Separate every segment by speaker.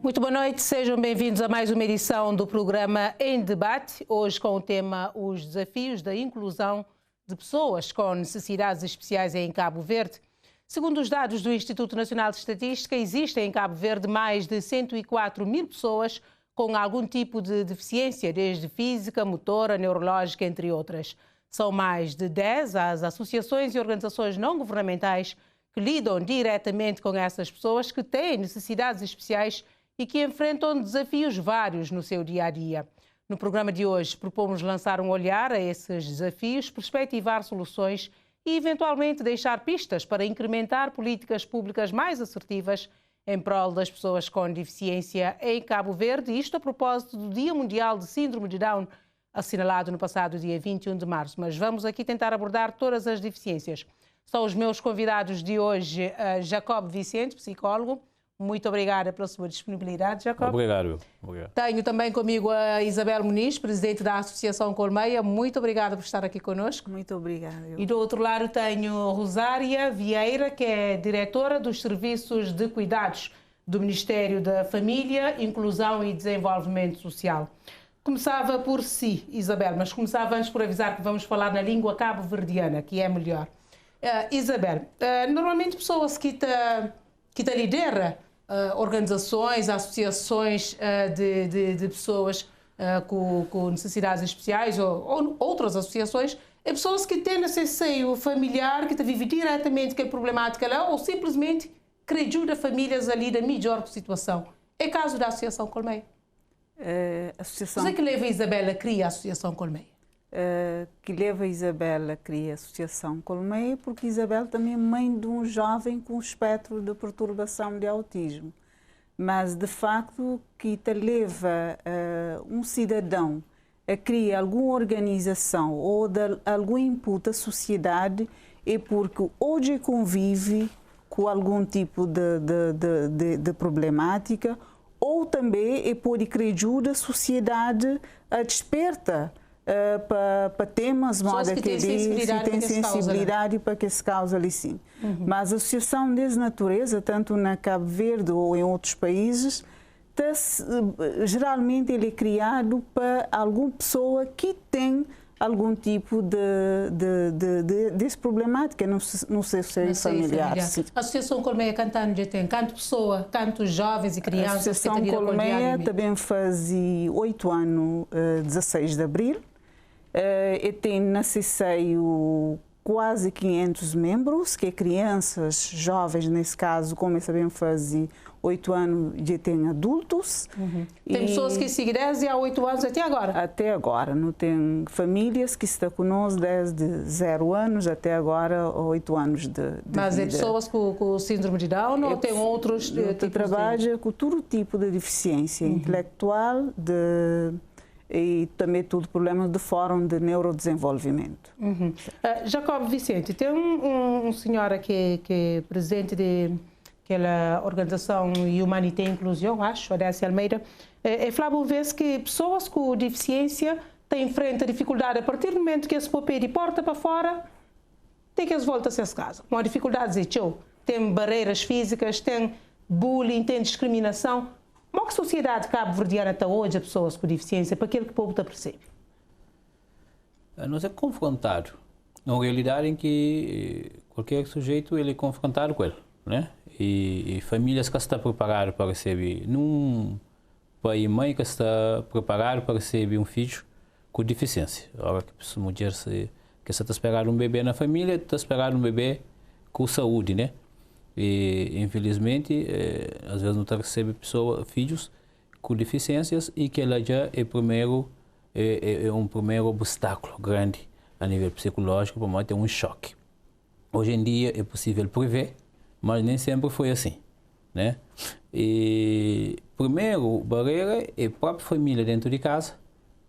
Speaker 1: Muito boa noite, sejam bem-vindos a mais uma edição do programa Em Debate, hoje com o tema Os desafios da inclusão de pessoas com necessidades especiais em Cabo Verde. Segundo os dados do Instituto Nacional de Estatística, existem em Cabo Verde mais de 104 mil pessoas com algum tipo de deficiência, desde física, motora, neurológica, entre outras. São mais de 10 as associações e organizações não governamentais que lidam diretamente com essas pessoas que têm necessidades especiais e que enfrentam desafios vários no seu dia-a-dia. No programa de hoje, propomos lançar um olhar a esses desafios, perspectivar soluções e, eventualmente, deixar pistas para incrementar políticas públicas mais assertivas em prol das pessoas com deficiência em Cabo Verde, isto a propósito do Dia Mundial de Síndrome de Down, assinalado no passado dia 21 de março. Mas vamos aqui tentar abordar todas as deficiências. São os meus convidados de hoje, Jacob Vicente, psicólogo. Muito obrigada pela sua disponibilidade, Jacob.
Speaker 2: Obrigado.
Speaker 1: Tenho também comigo a Isabel Muniz, presidente da Associação Colmeia. Muito obrigada por estar aqui conosco.
Speaker 3: Muito obrigada.
Speaker 1: E do outro lado tenho Rosária Vieira, que é diretora dos Serviços de Cuidados do Ministério da Família, Inclusão e Desenvolvimento Social. Começava por si, Isabel, mas começava antes por avisar que vamos falar na língua cabo-verdiana, que é melhor. Isabel, normalmente pessoas que te lideram organizações, associações de pessoas com necessidades especiais ou outras associações, é pessoas que têm esse seio familiar, que vivem diretamente com a problemática lá ou simplesmente que ajuda famílias ali da melhor situação. É caso da Associação Colmeia.
Speaker 3: Associação...
Speaker 1: Você que leva a Isabela a criar a Associação Colmeia?
Speaker 3: Que leva a Isabela a criar a Associação Colmeia, porque Isabel também é mãe de um jovem com espectro de perturbação de autismo. Mas, de facto, que te leva um cidadão a criar alguma organização ou dar algum input à sociedade é porque hoje convive com algum tipo de problemática ou também é por que ajuda a sociedade a despertar para temas moda que tem sensibilidade para que se causa ali sim. Mas a associação dessa natureza, tanto na Cabo Verde ou em outros países, geralmente ele é criado para alguma pessoa que tem algum tipo de problemática no seu seio familiar.
Speaker 1: A Associação Colmeia cantando já tem quanto pessoa, quantos jovens e crianças?
Speaker 3: A Associação Colmeia também faz 8 anos, 16 de abril. E tem nesse seio quase 500 membros, que é crianças, jovens nesse caso, como sabemos fazer 8 anos, já tem adultos.
Speaker 1: Tem pessoas que seguem desde há 8 anos até agora?
Speaker 3: Até agora, não tem famílias que estão conosco desde 0 anos até agora, 8 anos de
Speaker 1: Mas
Speaker 3: vida.
Speaker 1: É pessoas com síndrome de Down ou tem outros tipos
Speaker 3: trabalha com todo tipo de deficiência intelectual, e também tudo problemas de fórum de neurodesenvolvimento.
Speaker 1: Jacob Vicente, tem um senhor aqui que é presidente daquela organização Humanité Inclusão, acho, Odécia Almeida, falava uma vez que pessoas com deficiência têm frente a dificuldade a partir do momento que esse papel de porta para fora, tem que eles voltam a casa. Uma dificuldade tem barreiras físicas, tem bullying, tem discriminação. Como é que a sociedade cabo-verdiana está hoje a pessoas com deficiência, para aquilo que o povo está percebendo?
Speaker 2: Nós é confrontado. Na realidade em que qualquer sujeito ele é confrontado com ele, né? E famílias que estão preparadas para receber, pai e mãe que está preparado para receber um filho com deficiência. Agora que a mulher que está esperando um bebê na família, está esperando um bebê com saúde, né? E, infelizmente, às vezes não recebe filhos com deficiências e que ela já é um primeiro obstáculo grande a nível psicológico, para ter um choque. Hoje em dia é possível prever, mas nem sempre foi assim, né? E primeiro barreira é a própria família dentro de casa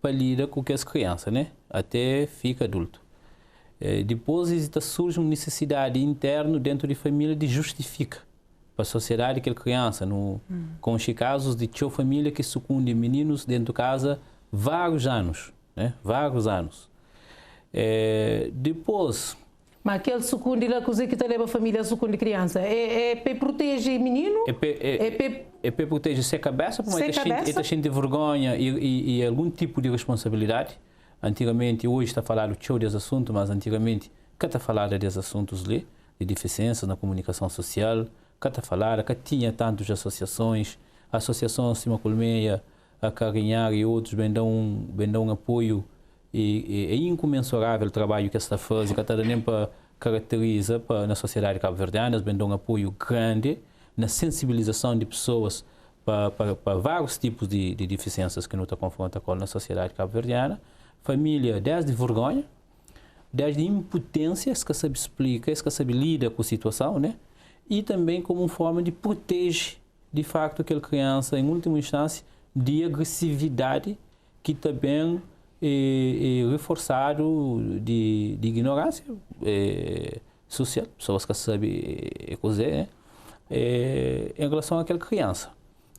Speaker 2: para lidar com as crianças, né? Até fica adulto. Depois surge uma necessidade interna dentro de família de justificar para a sociedade aquela criança. Com os casos de família que sucumbe meninos dentro de casa vários anos, né? Vários anos. Depois
Speaker 1: Mas aquele segundo e coisa que leva a família segundo criança é para proteger menino?
Speaker 2: É para proteger sua cabeça, porque ele sente vergonha e algum tipo de responsabilidade. Antigamente, hoje está a falar o teu desse assunto, mas antigamente, que está a falar desses assuntos ali, de deficiências na comunicação social, que está a falar, que tinha tantas associações, a Associação Cima Colmeia, a Carinhar e outros, bem dão apoio. E é incomensurável o trabalho que está fazendo, que está nem para caracteriza na sociedade cabo-verdiana, bem dão um apoio grande na sensibilização de pessoas para vários tipos de deficiências que não está confronta com na sociedade cabo-verdiana. Família, desde vergonha, desde impotência, que sabe explicar, que sabe lidar com a situação, né? E também como uma forma de proteger, de facto, aquela criança, em última instância, de agressividade que também é reforçado de ignorância social, pessoas que sabem cozer, em relação àquela criança.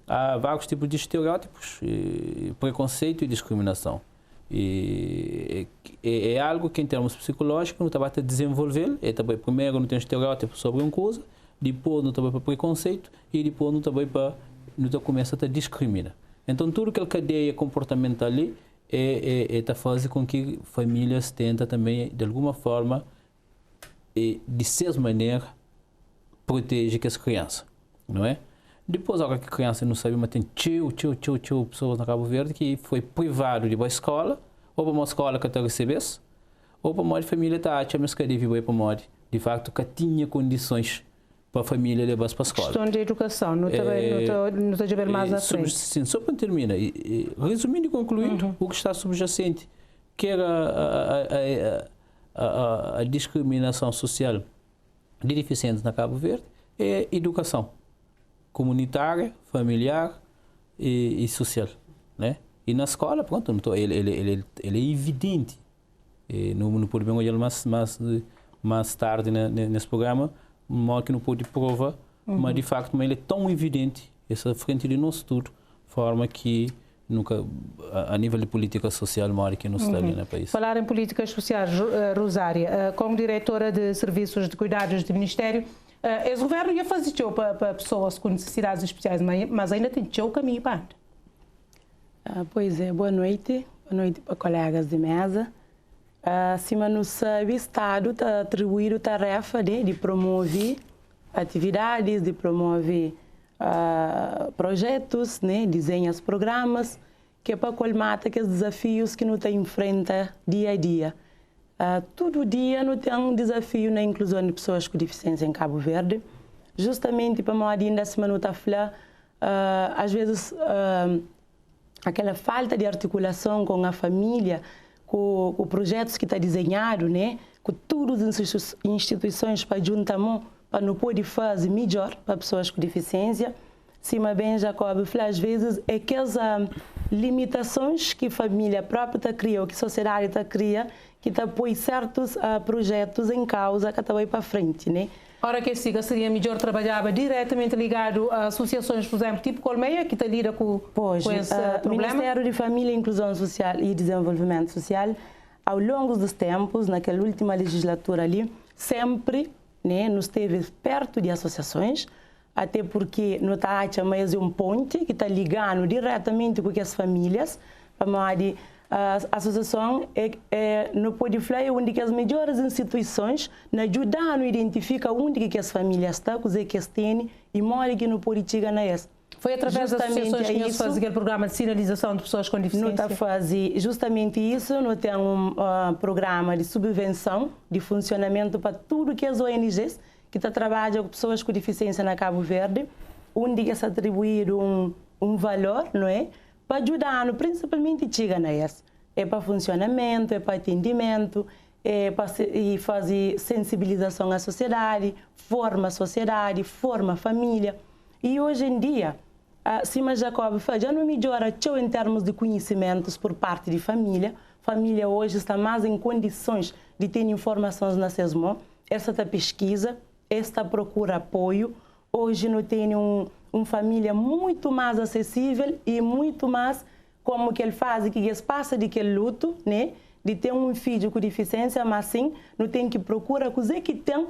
Speaker 2: Há vários tipos de estereótipos, preconceito e discriminação. É algo que, em termos psicológicos, não está a desenvolver. Também, primeiro, não tem estereótipo sobre uma coisa, depois, não está para preconceito, e depois, não está começa a discriminar. Então, tudo aquela cadeia comportamental ali está fazendo com que famílias tentem também, de alguma forma, de certa maneira, proteger as crianças, não é? Depois, agora que a criança não sabe, mas tem pessoas na Cabo Verde que foi privado de uma escola, ou para uma escola que está recebesse, ou para uma família está a mas que deve ir para uma de facto que tinha condições para a família levar para a escola.
Speaker 1: Questão de educação, não está a ver mais à frente.
Speaker 2: Sim, só para terminar, resumindo e concluindo, o que está subjacente, que era a discriminação social de deficientes na Cabo Verde, é educação comunitária, familiar e social, né? E na escola, pronto, ele é evidente. Não podemos olhar mais tarde nesse programa, mas que não pode provar, mas de facto ele é tão evidente, essa frente de nosso estudo, forma que nunca, a nível de política social, mora que não está ali no país.
Speaker 1: Falar em políticas sociais, Rosária, como diretora de serviços de cuidados do Ministério, esse governo ia fazer show para pessoas com necessidades especiais, mas ainda tem show caminho para
Speaker 4: Pois é, boa noite para colegas de mesa. Acima no sabe, o Estado está atribuído a tarefa de promover atividades, de promover projetos, né, desenhos, programas, que é para colmatar aqueles desafios que não tem enfrenta dia a dia. Todo dia não tem um desafio na inclusão de pessoas com deficiência em Cabo Verde, justamente para a ainda semana está falar, às vezes aquela falta de articulação com a família, com projetos que está desenhado, né, com todas as instituições para juntar mão para não poder fazer melhor para pessoas com deficiência. Cima bem, Jacob, às vezes é aquelas limitações que a família própria está cria, ou que a sociedade está cria, que está põe certos projetos em causa que está aí para frente, né?
Speaker 1: Ora que siga, seria melhor trabalhar diretamente ligado a associações, por exemplo, tipo Colmeia, que está lida com esse problema?
Speaker 4: O Ministério de Família, Inclusão Social e Desenvolvimento Social, ao longo dos tempos, naquela última legislatura ali, sempre, né, nos esteve perto de associações, até porque não está mais um ponte que está ligando diretamente com as famílias, para a associação não pode falar onde que as melhores instituições nos ajudam a identificar onde que as famílias estão, o que elas têm e mora que não pode chegar na essa.
Speaker 1: Foi através das associações que nós fazemos aquele programa de sinalização de pessoas com deficiência?
Speaker 4: Não está fazendo justamente isso, não tem um programa de subvenção, de funcionamento para tudo que as ONGs que trabalham com pessoas com deficiência na Cabo Verde, onde que se atribuir um valor, não é? Para ajudar, principalmente chega na essa. É para funcionamento, é para atendimento, é para fazer sensibilização à sociedade, forma a sociedade, forma a família. E hoje em dia, Cima Jacob já não melhora em termos de conhecimentos por parte de família. Família hoje está mais em condições de ter informações nas suas mãos. Essa pesquisa, esta procura apoio. Hoje não tem uma família muito mais acessível e muito mais como que ele faz, que ele passa daquele luto, né? de ter um filho com deficiência, mas sim, não tem que procurar coisa que tem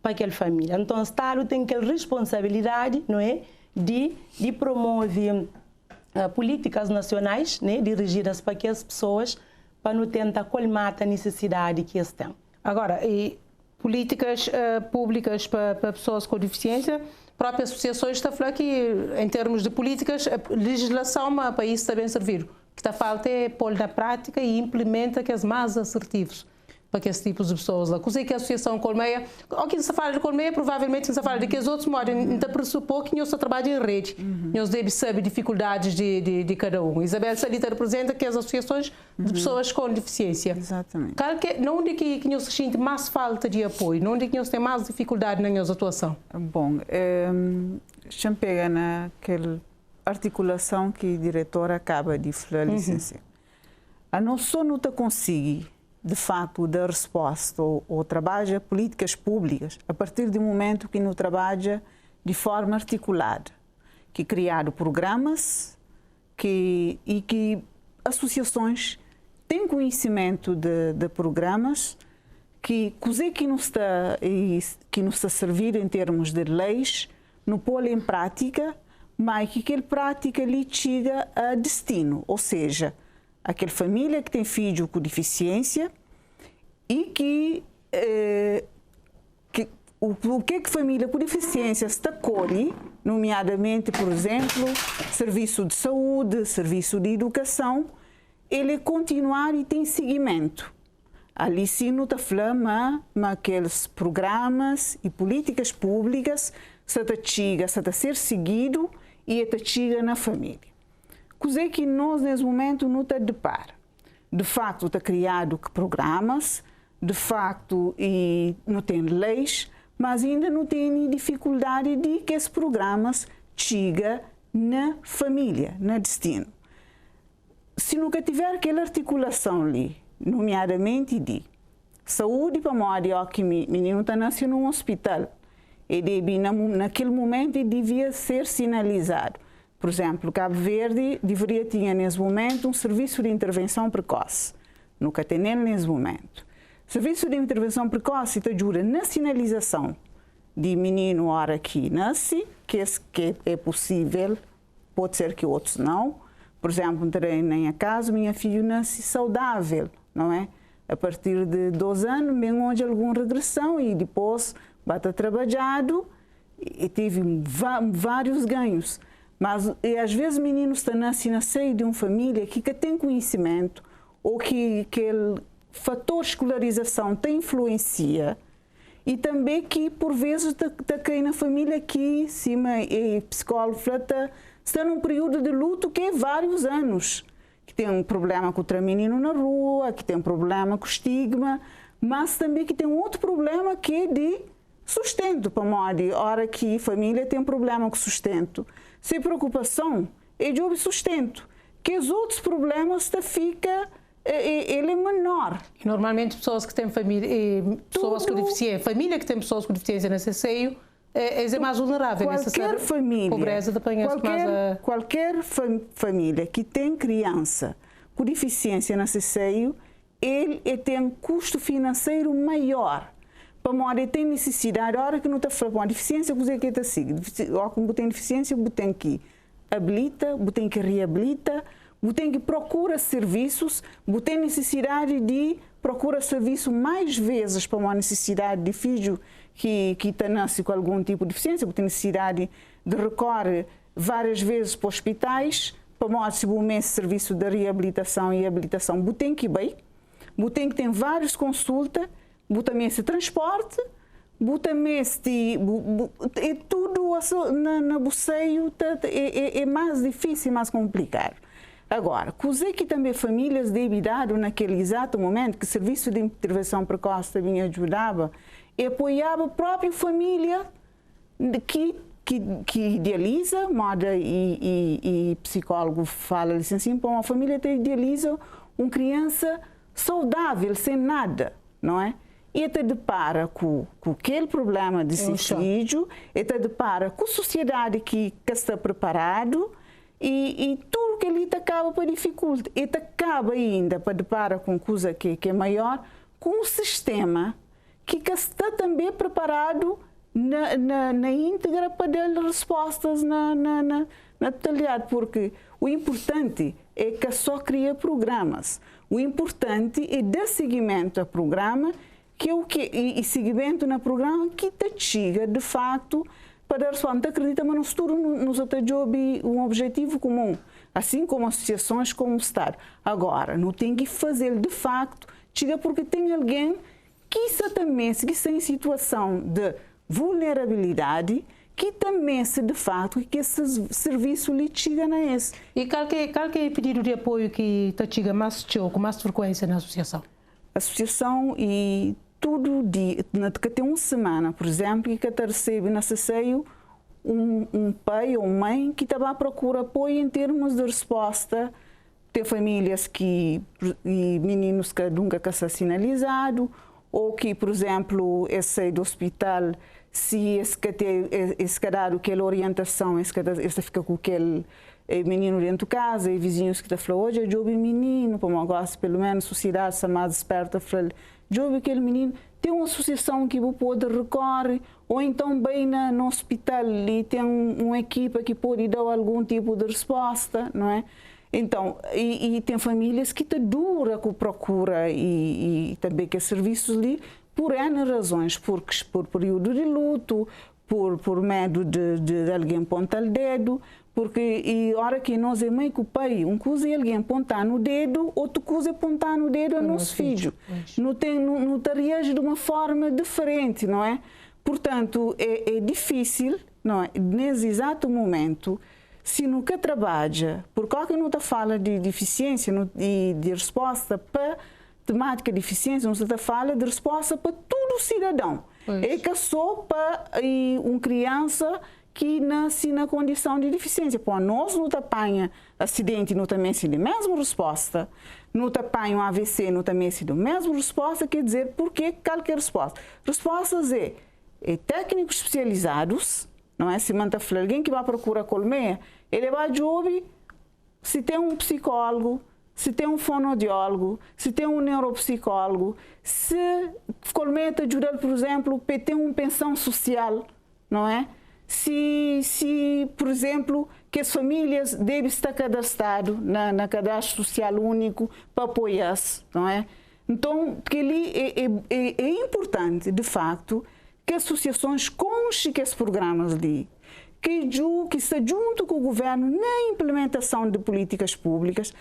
Speaker 4: para aquela família. Então, o Estado tem aquela responsabilidade, não é, de promover políticas nacionais, né, dirigidas para aquelas pessoas, para não tentar colmatar a necessidade que eles têm.
Speaker 1: Agora, e políticas públicas para pessoas com deficiência, próprias associações estão a falar que, em termos de políticas, a legislação para isso está bem servir. O que está a falta é pôr na prática e implementa que as mais assertivos para que esse tipo de pessoas lá. Coisa que a Associação Colmeia, ou que se fala de Colmeia, provavelmente se fala de que os outros modos, então pressupor que nós trabalham em rede, nós devemos saber dificuldades de cada um. Isabel Salita representa que as associações de pessoas com deficiência.
Speaker 3: Exatamente.
Speaker 1: Não é que nós sente mais falta de apoio, não é que nós temos mais dificuldade na nossa atuação.
Speaker 3: Bom, deixa-me pegar naquela articulação que a diretora acaba de falar, licença. A noção não está conseguir de facto, da resposta ou trabalha políticas públicas a partir do momento que não trabalha de forma articulada, que criar programas e que associações têm conhecimento de programas que nos está a servir em termos de leis, no pôr em prática, mas que aquela prática lhe chega a destino, ou seja, aquela família que tem filho com deficiência e o que a família com deficiência está acolhe, nomeadamente, por exemplo, serviço de saúde, serviço de educação, ele continuar e tem seguimento. Ali sim, não está falando aqueles programas e políticas públicas que está a ser seguido e está chega na família. Coisa que nós, nesse momento, não está a depara. De facto, está criado programas, de facto, e não tem leis, mas ainda não tem dificuldade de que esses programas cheguem na família, na destino. Se nunca tiver aquela articulação ali, nomeadamente de saúde para modo que o menino está nascendo num hospital, e naquele momento ele devia ser sinalizado. Por exemplo, Cabo Verde deveria ter, nesse momento, um serviço de intervenção precoce. Nunca tem nesse momento. O serviço de intervenção precoce te ajuda na sinalização de menino hora que nasce, que é possível, pode ser que outros não. Por exemplo, na minha casa, minha filha nasce saudável, não é? A partir de 2 anos, bem onde alguma regressão e depois bata trabalhado e teve vários ganhos. Mas às vezes o menino está nascendo de uma família que tem conhecimento ou que aquele fator de escolarização tem influência e também que por vezes está caindo na família que cima e psicólogo está num período de luto que é vários anos, que tem um problema com outro menino na rua, que tem um problema com estigma, mas também que tem um outro problema que é de sustento, para modo, hora que a família tem um problema com sustento. Sem preocupação, é de sustento, que os outros problemas ele é menor.
Speaker 1: E normalmente pessoas que têm família, pessoas com deficiência, família que tem pessoas com deficiência nesse seio, é mais vulnerável.
Speaker 3: Qualquer família,
Speaker 1: pobreza
Speaker 3: qualquer família que tem criança com deficiência nesse seio, ele tem um custo financeiro maior. Para modo, tem necessidade, a hora que não está falando com a deficiência, você que está seguindo. Ou como tem deficiência, você tem que habilita, você tem que reabilita, você tem que procura serviços, você tem necessidade de procurar serviço mais vezes para uma necessidade de filho que está nasce com algum tipo de deficiência, você tem necessidade de recorrer várias vezes para hospitais, para modo, se você tem serviço de reabilitação e habilitação, você tem que ir bem, você tem que ter várias consultas, você também se transporte, você também é tudo na buceio é mais difícil, mais complicado. Agora, coisa que também famílias devem dar naquele exato momento, que o serviço de intervenção precoce também ajudava, e apoiava a própria família que idealiza, moda e psicólogo fala assim, para uma família que idealiza uma criança saudável, sem nada, não é? E até depara com aquele problema de suicídio, e até depara com a sociedade que está preparado e tudo que ele acaba para dificultar, ele acaba ainda para deparar com coisa que é maior, com um sistema que está também preparado na íntegra para dar respostas na totalidade, porque o importante é que só cria programas, o importante é dar seguimento ao programa, que é o que e seguimento no programa que te chega de facto para dar resposta. Não acredita, mas no futuro nos atajou um objetivo comum, assim como associações como o Estado. Agora, não tem que fazer de facto, chega porque tem alguém que está também que está em situação de vulnerabilidade, que também se de facto que esse serviço lhe chega na esse.
Speaker 1: E qual que é o pedido de apoio que te chega mais com mais frequência na associação?
Speaker 3: A associação e todo dia, que tem uma semana, por exemplo, que te recebe na CCEIO um pai ou mãe que estava à procura apoio em termos de resposta. Tem famílias e meninos que nunca que são sinalizados, ou que, por exemplo, esse do hospital, se esse dado aquela orientação, esse fica com aquele menino dentro de casa, e vizinhos que estão falando, hoje eu jogo menino, para uma coisa, pelo menos a sociedade está mais esperta, jogo aquele menino, tem uma associação que pode recorrer, ou então bem no hospital e tem uma equipa que pode dar algum tipo de resposta, não é? Então, e tem famílias que te dura com procura e também que serviços ali por N razões, por período de luto, por medo de alguém apontar o dedo, porque e a hora que nós é mãe com o pai, coisa é alguém apontar no dedo, outro coisa é apontar no dedo ao nosso filho. Não te reage de uma forma diferente, não é? Portanto, é difícil, não é? Nesse exato momento, se nunca trabalha, por qualquer não te fala de deficiência e de resposta para temática de deficiência, não se fala de resposta para todo cidadão. É que só para uma criança que nasce na condição de deficiência. Pô, nós não te apanha acidente, não também se de mesma resposta. Não te apanha um AVC, não também se de mesma resposta. Quer dizer, por que qualquer resposta? Respostas é técnicos especializados, não é? Se manda alguém que vai procurar colmeia, ele vai de ouvir se tem um psicólogo, se tem um fonoaudiólogo, se tem um neuropsicólogo, se colmeia te ajuda, por exemplo, para ter uma pensão social, não é? Se por exemplo, que as famílias devem estar cadastradas na cadastro social único para apoiar-se, não é? Então, que ali é importante, de facto, que as associações constem que esses programas ali, que está junto com o governo na implementação de políticas públicas,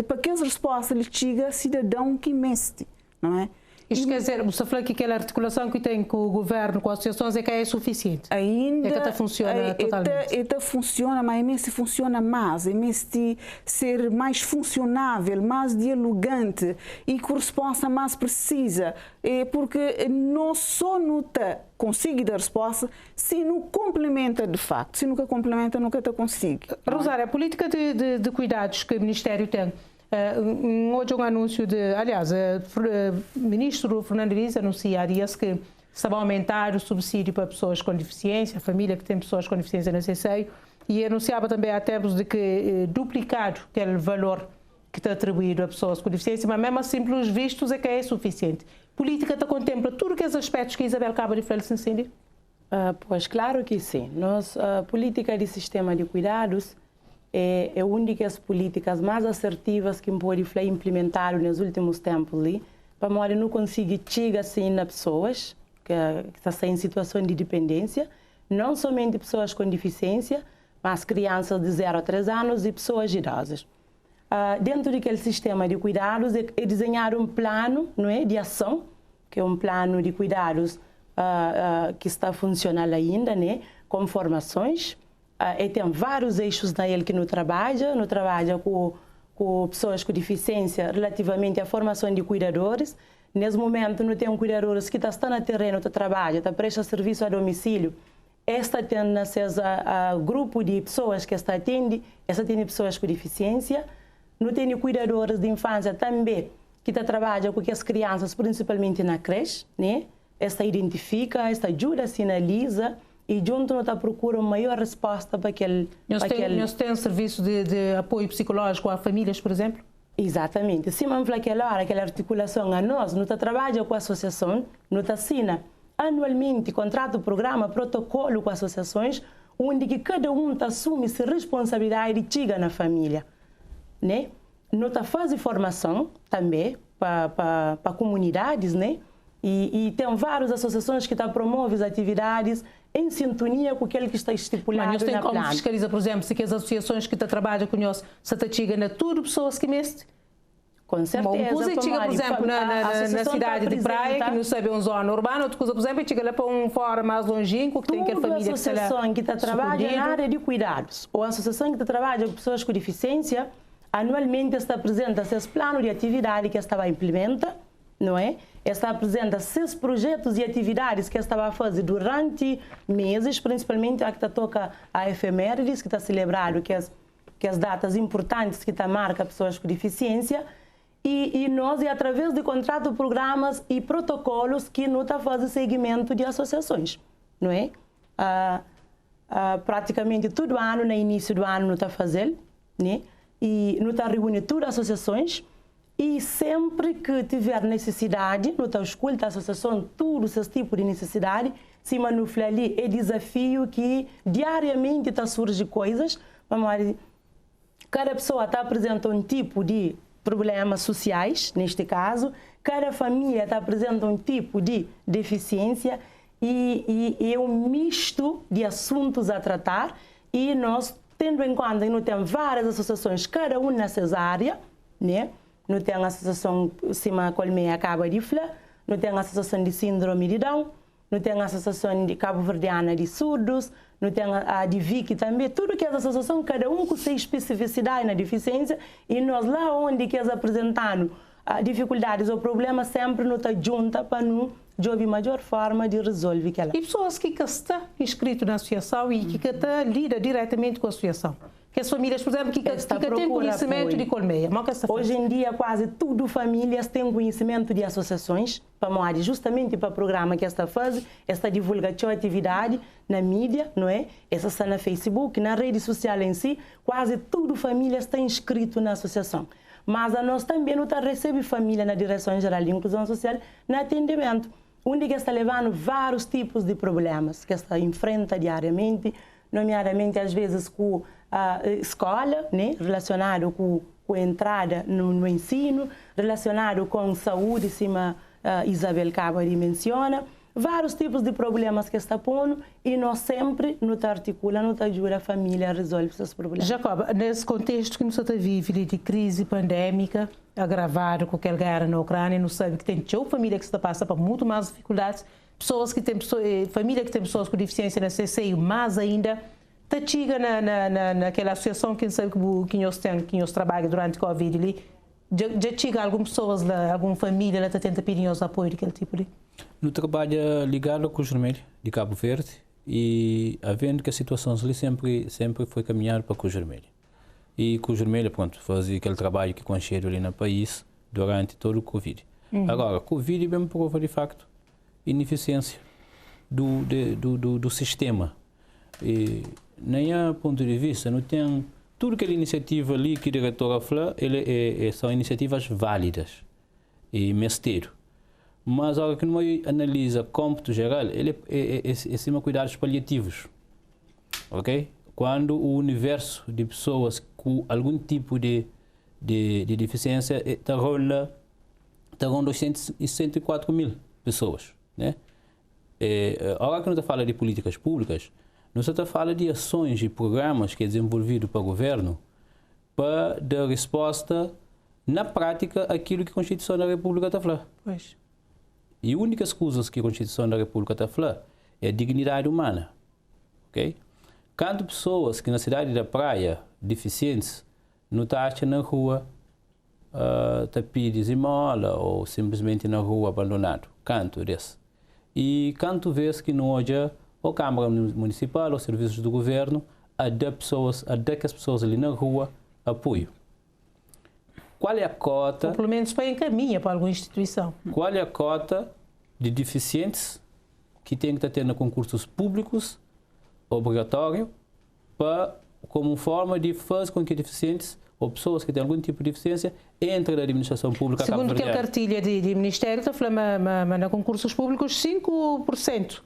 Speaker 3: para que as respostas lhe chegam a cidadão que mexe, não é?
Speaker 1: Isto quer dizer, você falou que aquela articulação que tem com o governo, com as associações, é que é suficiente?
Speaker 3: Ainda
Speaker 1: é que funciona totalmente?
Speaker 3: Ainda funciona, mas funciona mais, de ser mais funcionável, mais dialogante e com resposta mais precisa, porque não só não consegue dar resposta, se não complementa de facto. Se nunca complementa, nunca te consegue.
Speaker 1: Rosário, a política de cuidados que o Ministério tem, hoje um anúncio aliás, o ministro Fernando Riz anuncia há dias que estava a aumentar o subsídio para pessoas com deficiência, a família que tem pessoas com deficiência na CCEIO, e anunciava também há tempos de que duplicar aquele valor que está atribuído a pessoas com deficiência, mas mesmo assim, pelos vistos, é que é suficiente. Política te contempla tudo aqueles aspectos que a Isabel acaba de falar, Cindy?
Speaker 4: Pois, claro que sim. A política de sistema de cuidados é uma das políticas mais assertivas que pode implementar nos últimos tempos ali, para não conseguir chegar assim nas pessoas que estão em situação de dependência, não somente pessoas com deficiência, mas crianças de 0 a 3 anos e pessoas idosas. Dentro daquele sistema de cuidados é desenhar um plano, não é, de ação, que é um plano de cuidados que está funcionando ainda, né, com formações. E tem vários eixos nele que não trabalha com pessoas com deficiência relativamente à formação de cuidadores. Nesse momento não tem cuidadores que estão no terreno, trabalham, prestam serviço a domicílio. Esta tem grupo de pessoas que atende pessoas com deficiência. Não tem cuidadores de infância também que trabalham com as crianças, principalmente na creche, né? Esta identifica, esta ajuda, sinaliza e junto nós procura uma maior resposta para aquele...
Speaker 1: Nós temos serviço de apoio psicológico a famílias, por exemplo?
Speaker 4: Exatamente. Se vamos aquela hora, aquela articulação a nós trabalha com a associação, nós assina anualmente contrato, programa, protocolo com associações, onde que cada um assume essa responsabilidade e chega na família, né? Nós faz formação também para comunidades, né? E tem várias associações que promovem as atividades em sintonia com aquilo que está estipulado na plano.
Speaker 1: Mas como fiscaliza, por exemplo, se que as associações que trabalham com nós, se chega na tudo pessoas que mestre?
Speaker 4: Com certeza.
Speaker 1: Uma coisa chega, por exemplo, na cidade de praia, que não sabe uma zona urbana, outra coisa, por exemplo, chega lá para um fora mais longínquo, que tem aquela família que está lá.
Speaker 4: A associação que trabalha na área de cuidados, ou a associação que trabalha com pessoas com deficiência, anualmente está apresenta seus planos de atividade que estava implementa, não é? Está apresenta seus projetos e atividades que estava a fazer durante meses, principalmente a que toca a efemérides, que está celebrado, que as datas importantes que marca pessoas com deficiência, e nós, através de contratos, programas e protocolos que nós fazemos seguimento de associações, não é? Praticamente todo ano, no início do ano, nós fazendo, né? E nós reunimos todas as associações, e sempre que tiver necessidade, nós escuta a associação, todos esses tipos de necessidade, se manufla ali, é desafio que diariamente surge coisas, cada pessoa apresentando um tipo de problemas sociais, neste caso, cada família apresenta um tipo de deficiência e é um misto de assuntos a tratar, e nós, tendo em conta que nós temos várias associações, cada uma nessa área, né? Nós temos a associação Cima Colmeia Cabo de Fla, nós temos a associação de síndrome de Down, nós temos a associação de Cabo Verdeana de surdos, nós temos a de Vicky também, tudo que é associação, cada um com sua especificidade na deficiência, e nós lá onde que eles apresentando dificuldades ou problemas, sempre nos junta para nos de melhor forma de resolver aquela.
Speaker 1: E pessoas que estão inscritas na associação e que lidam diretamente com a associação? Que as famílias, por exemplo, que têm conhecimento de Colmeia.
Speaker 4: Hoje em dia, quase tudo famílias têm conhecimento de associações, para justamente para o programa que está fazendo, esta divulgação de atividade na mídia, não é? Essa está na Facebook, na rede social em si, quase tudo famílias têm inscrito na associação. Mas a nós também não recebe família na Direção-Geral de Inclusão Social no atendimento, onde está levando vários tipos de problemas que está enfrenta diariamente, nomeadamente às vezes com a escola, né, relacionado com a entrada no ensino, relacionado com saúde, cima Isabel Cabari menciona, vários tipos de problemas que está pondo, e nós sempre nos articulamos, nos ajuda a família a resolver esses problemas.
Speaker 1: Jacob, nesse contexto que nós vivemos de crise pandémica, agravado com aquela guerra na Ucrânia, nós sabemos que tem uma família que está passando por muito mais dificuldades, família que tem pessoas com deficiência na CCI, mais ainda, está chega naquela associação que sabe que nós trabalhamos durante a Covid ali, já chega algumas pessoas lá, alguma família lá está tentando pedir os apoio daquele tipo de...
Speaker 2: No trabalho ligado com o Vermelho de Cabo Verde, e havendo que a situação ali sempre foi caminhar para o Vermelho. E o Vermelho, pronto, fazia aquele trabalho que conchegou ali no país durante todo o Covid. Agora, o Covid mesmo prova de facto ineficiência do sistema. E, nem a ponto de vista, não tem tudo aquela iniciativa ali que a diretora falou, são iniciativas válidas e mestério. Mas a hora que nós analisa cômputo geral, ele é cima cuidados paliativos, ok? Quando o universo de pessoas com algum tipo de deficiência está rondando 104 mil pessoas, né? A hora que nós falamos de políticas públicas, nós estamos falando de ações e programas que é desenvolvido para o governo para dar resposta na prática àquilo que a Constituição da República está falando.
Speaker 1: Pois.
Speaker 2: E únicas coisas que a Constituição da República está falando é a dignidade humana, ok? Quando pessoas que na cidade da praia, deficientes, não estão na rua, pedindo esmola ou simplesmente na rua abandonado, canto desse. E canto vês que não hoje ou Câmara Municipal ou serviços do governo a dar que as pessoas ali na rua apoio. Qual é a cota...
Speaker 1: Ou pelo menos para encaminhar para alguma instituição.
Speaker 2: Qual é a cota de deficientes que tem que ter nos concursos públicos obrigatório como forma de fazer com que deficientes ou pessoas que têm algum tipo de deficiência entrem na administração pública.
Speaker 1: Segundo a cartilha de Ministério, está falando na concursos públicos, 5%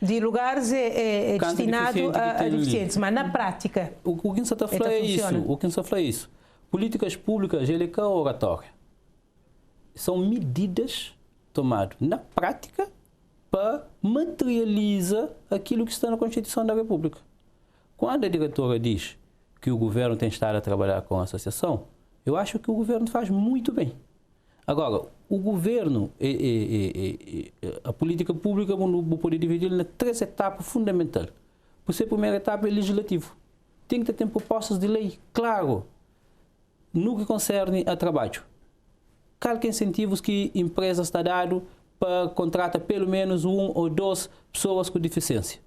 Speaker 1: de lugares é destinado a deficientes, mas na prática...
Speaker 2: O que está a falar é isso. O que está a falar é isso. Políticas públicas, ele é oratória. São medidas tomadas na prática para materializar aquilo que está na Constituição da República. Quando a diretora diz que o governo tem estado a trabalhar com a associação, eu acho que o governo faz muito bem. Agora, o governo, a política pública, vou poder dividir em 3 etapas fundamentais. Por ser a primeira etapa é legislativo. Tem que ter propostas de lei, claro, no que concerne a trabalho. Quais incentivos que a empresa está dando para contratar pelo menos 1 ou 2 pessoas com deficiência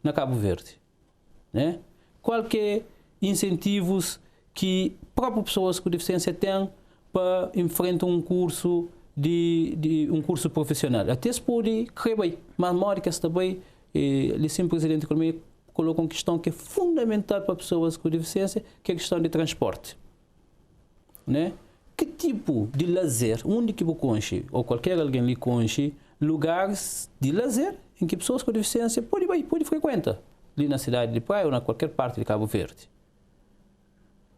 Speaker 2: na Cabo Verde, né? Qualquer incentivos que próprias pessoas com deficiência têm para enfrentar um curso um curso profissional. Até se pode correr bem, mas na hora que está bem, o Sr. Presidente da Economia colocou uma questão que é fundamental para pessoas com deficiência, que é a questão de transporte, né? Que tipo de lazer, onde que conche, ou qualquer alguém lhe conche, lugares de lazer em que pessoas com deficiência podem frequentar, ali na cidade de Praia ou na qualquer parte de Cabo Verde.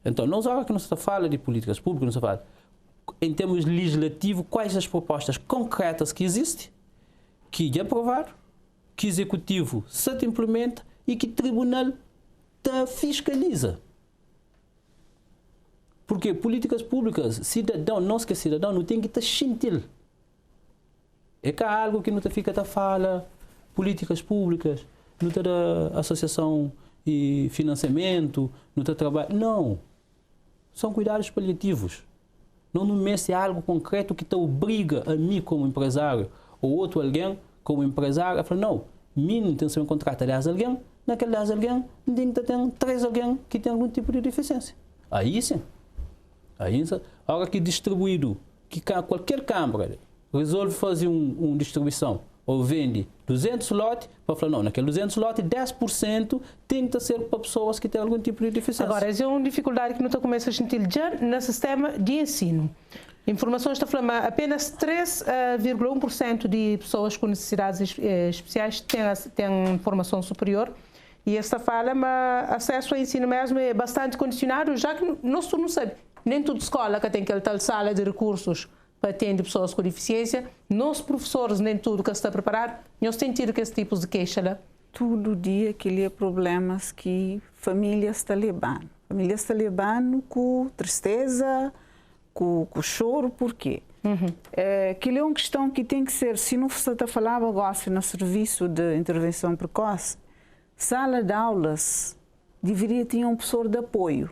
Speaker 2: Então, nós agora que não se fala de políticas públicas, não se fala, em termos legislativos, quais as propostas concretas que existem, que já aprovaram, que o Executivo se implementa e que o Tribunal fiscaliza. Porque políticas públicas, cidadão, nós que é cidadão, não tem que estar gentil. É que há algo que não fica a falar, políticas públicas, não está da associação e financiamento, não está trabalho. Não. São cuidados paliativos. Não mexe algo concreto que te obriga a mim como empresário ou outro alguém como empresário a falar, não, minha intenção é contratar 10 alguém, naquele 10 alguém, tem que ter 3 alguém que tem algum tipo de deficiência. Aí sim. Agora que distribuído, que qualquer câmara resolve fazer uma distribuição ou vende 200 lotes, para falar, não, naquele 200 lotes, 10% tem que ser para pessoas que têm algum tipo de deficiência.
Speaker 1: Agora, essa é uma dificuldade que não começa a sentir já no sistema de ensino. Informações está falando apenas 3,1% de pessoas com necessidades especiais têm formação superior. E esta fala, mas acesso ao ensino mesmo é bastante condicionado, já que nós não sabemos. Nem toda escola que tem aquela tal sala de recursos para atender pessoas com deficiência, nós professores, nem tudo que está preparado, nós temos tido esse tipo de queixa lá.
Speaker 3: Todo dia que lhe problemas que famílias estão levando. Famílias estão levando com tristeza, com choro, por quê? Que é uma questão que tem que ser, se não você está falando agora no serviço de intervenção precoce, sala de aulas deveria ter um professor de apoio.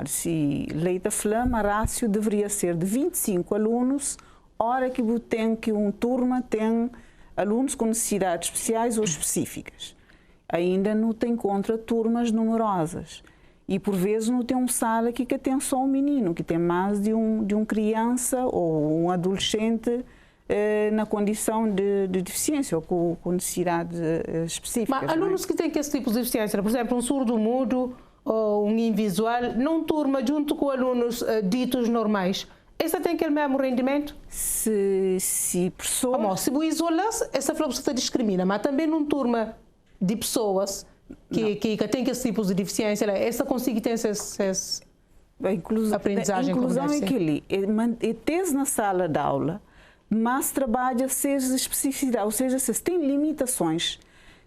Speaker 3: Se leita flama, a rácio deveria ser de 25 alunos, hora que tem que uma turma tem alunos com necessidades especiais ou específicas. Ainda não tem contra turmas numerosas. E por vezes não tem uma sala que tem só um menino, que tem mais de uma criança ou um adolescente na condição de deficiência ou com necessidades específicas.
Speaker 1: Mas alunos que têm esse tipo de deficiência, por exemplo, um surdo-mudo ou um invisual, não turma junto com alunos ditos normais, essa tem aquele mesmo rendimento?
Speaker 3: Se pessoas...
Speaker 1: Se você isolar, essa você discrimina, mas também não turma de pessoas que têm esse tipo de deficiência, essa consegue ter essa aprendizagem.
Speaker 3: A inclusão é aquele, é ter na sala de aula, mas trabalha seja especificidade, ou seja, se tem limitações.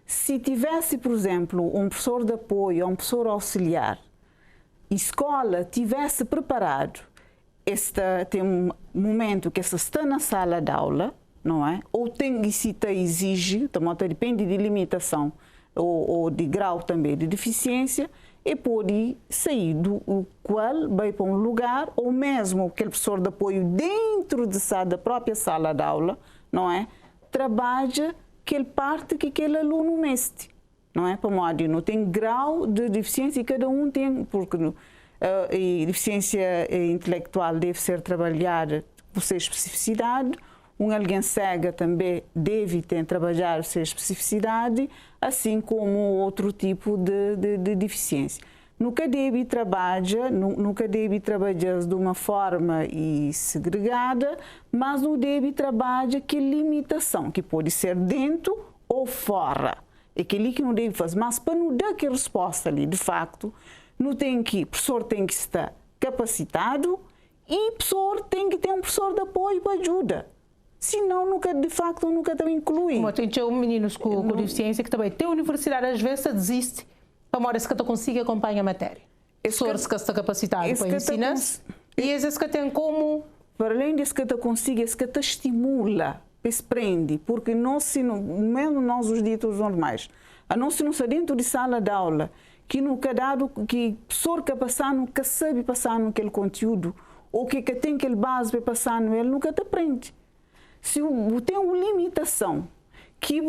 Speaker 3: Se tivesse, por exemplo, um professor de apoio ou um professor auxiliar, a escola tivesse preparado, tem um momento que se está na sala de aula, não é? Ou tem que se exige, depende de limitação ou de grau também de deficiência, e pode sair do qual vai para um lugar, ou mesmo aquele professor de apoio dentro da própria sala de aula, não é? Trabalha aquele parte que aquele aluno neste, não é? Para modo, não tem grau de deficiência e cada um tem, porque a deficiência intelectual deve ser trabalhada por sua especificidade, alguém cega também deve ter trabalhar a sua especificidade, assim como outro tipo de deficiência. Nunca deve trabalhar de uma forma segregada, mas não deve trabalhar que limitação, que pode ser dentro ou fora. É aquilo que não deve fazer. Mas para não dar que resposta ali, de facto, o professor tem que estar capacitado e o professor tem que ter um professor de apoio para ajuda. Senão, de facto, nunca te inclui.
Speaker 1: Como tem meninos com deficiência que também tem universidade, às vezes desiste, para uma hora se que tu consiga acompanhar a matéria. Professor se que está capacitado para ensinar, e esse que tem como...
Speaker 3: Para além desse que tu consiga, esse que te estimula, se prende, porque nós, mesmo nós os ditos normais, a nós se não está dentro de sala de aula, que nunca dado, que professor que passar, nunca sabe passar naquele conteúdo, ou que tem aquele base para passar nele, nunca te aprende. Se tem uma limitação, que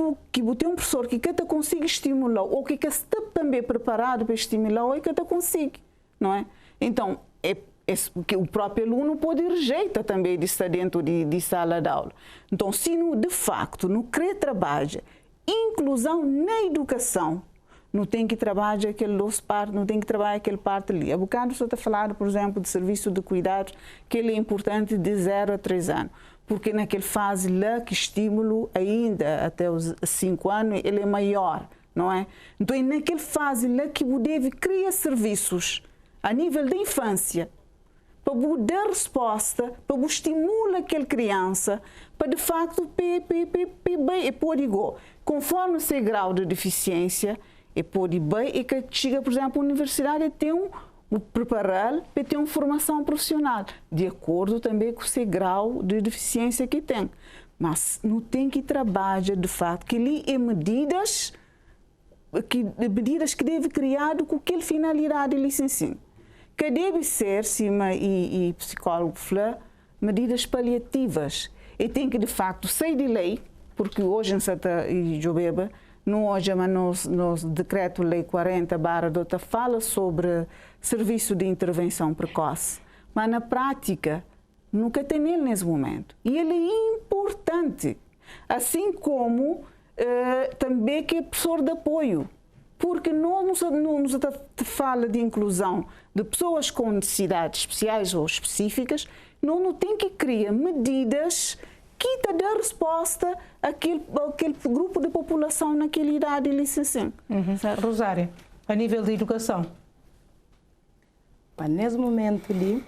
Speaker 3: tem um professor que te consiga estimular, ou que está também preparado para estimular, ou que te consiga, não é? Então, que o próprio aluno pode rejeitar também de estar dentro de sala de aula. Então, se de facto não quer trabalhar inclusão na educação, não tem que trabalhar aquele parte, não tem que trabalhar aquele parte ali. Há bocado você está falando, por exemplo, de serviço de cuidados, que ele é importante de 0 a 3 anos. Porque naquela fase lá que estímulo ainda até os 5 anos ele é maior, não é? Então é naquela fase lá que você deve criar serviços a nível da infância para dar resposta, para estimular aquela criança, para de facto pode go conforme o seu grau de deficiência e pode bem e que chega, por exemplo, à universidade tem preparar para ter uma formação profissional, de acordo também com o seu grau de deficiência que tem. Mas não tem que trabalhar, de fato, que ali é medidas que deve criar com aquela finalidade de licenciamento. Que deve ser, cima e psicólogo fala, medidas paliativas. E tem que, de facto, sair de lei, porque hoje em Santa Jobeba, não hoje, mas no decreto-lei 40/12 fala sobre serviço de intervenção precoce, mas na prática nunca tem ele nesse momento. E ele é importante, assim como também que é professor de apoio, porque não nos fala de inclusão de pessoas com necessidades especiais ou específicas, não tem que criar medidas que te dá resposta àquele grupo de população naquela idade de licenciamento.
Speaker 1: Rosário, a nível de educação?
Speaker 4: Nesse momento ali,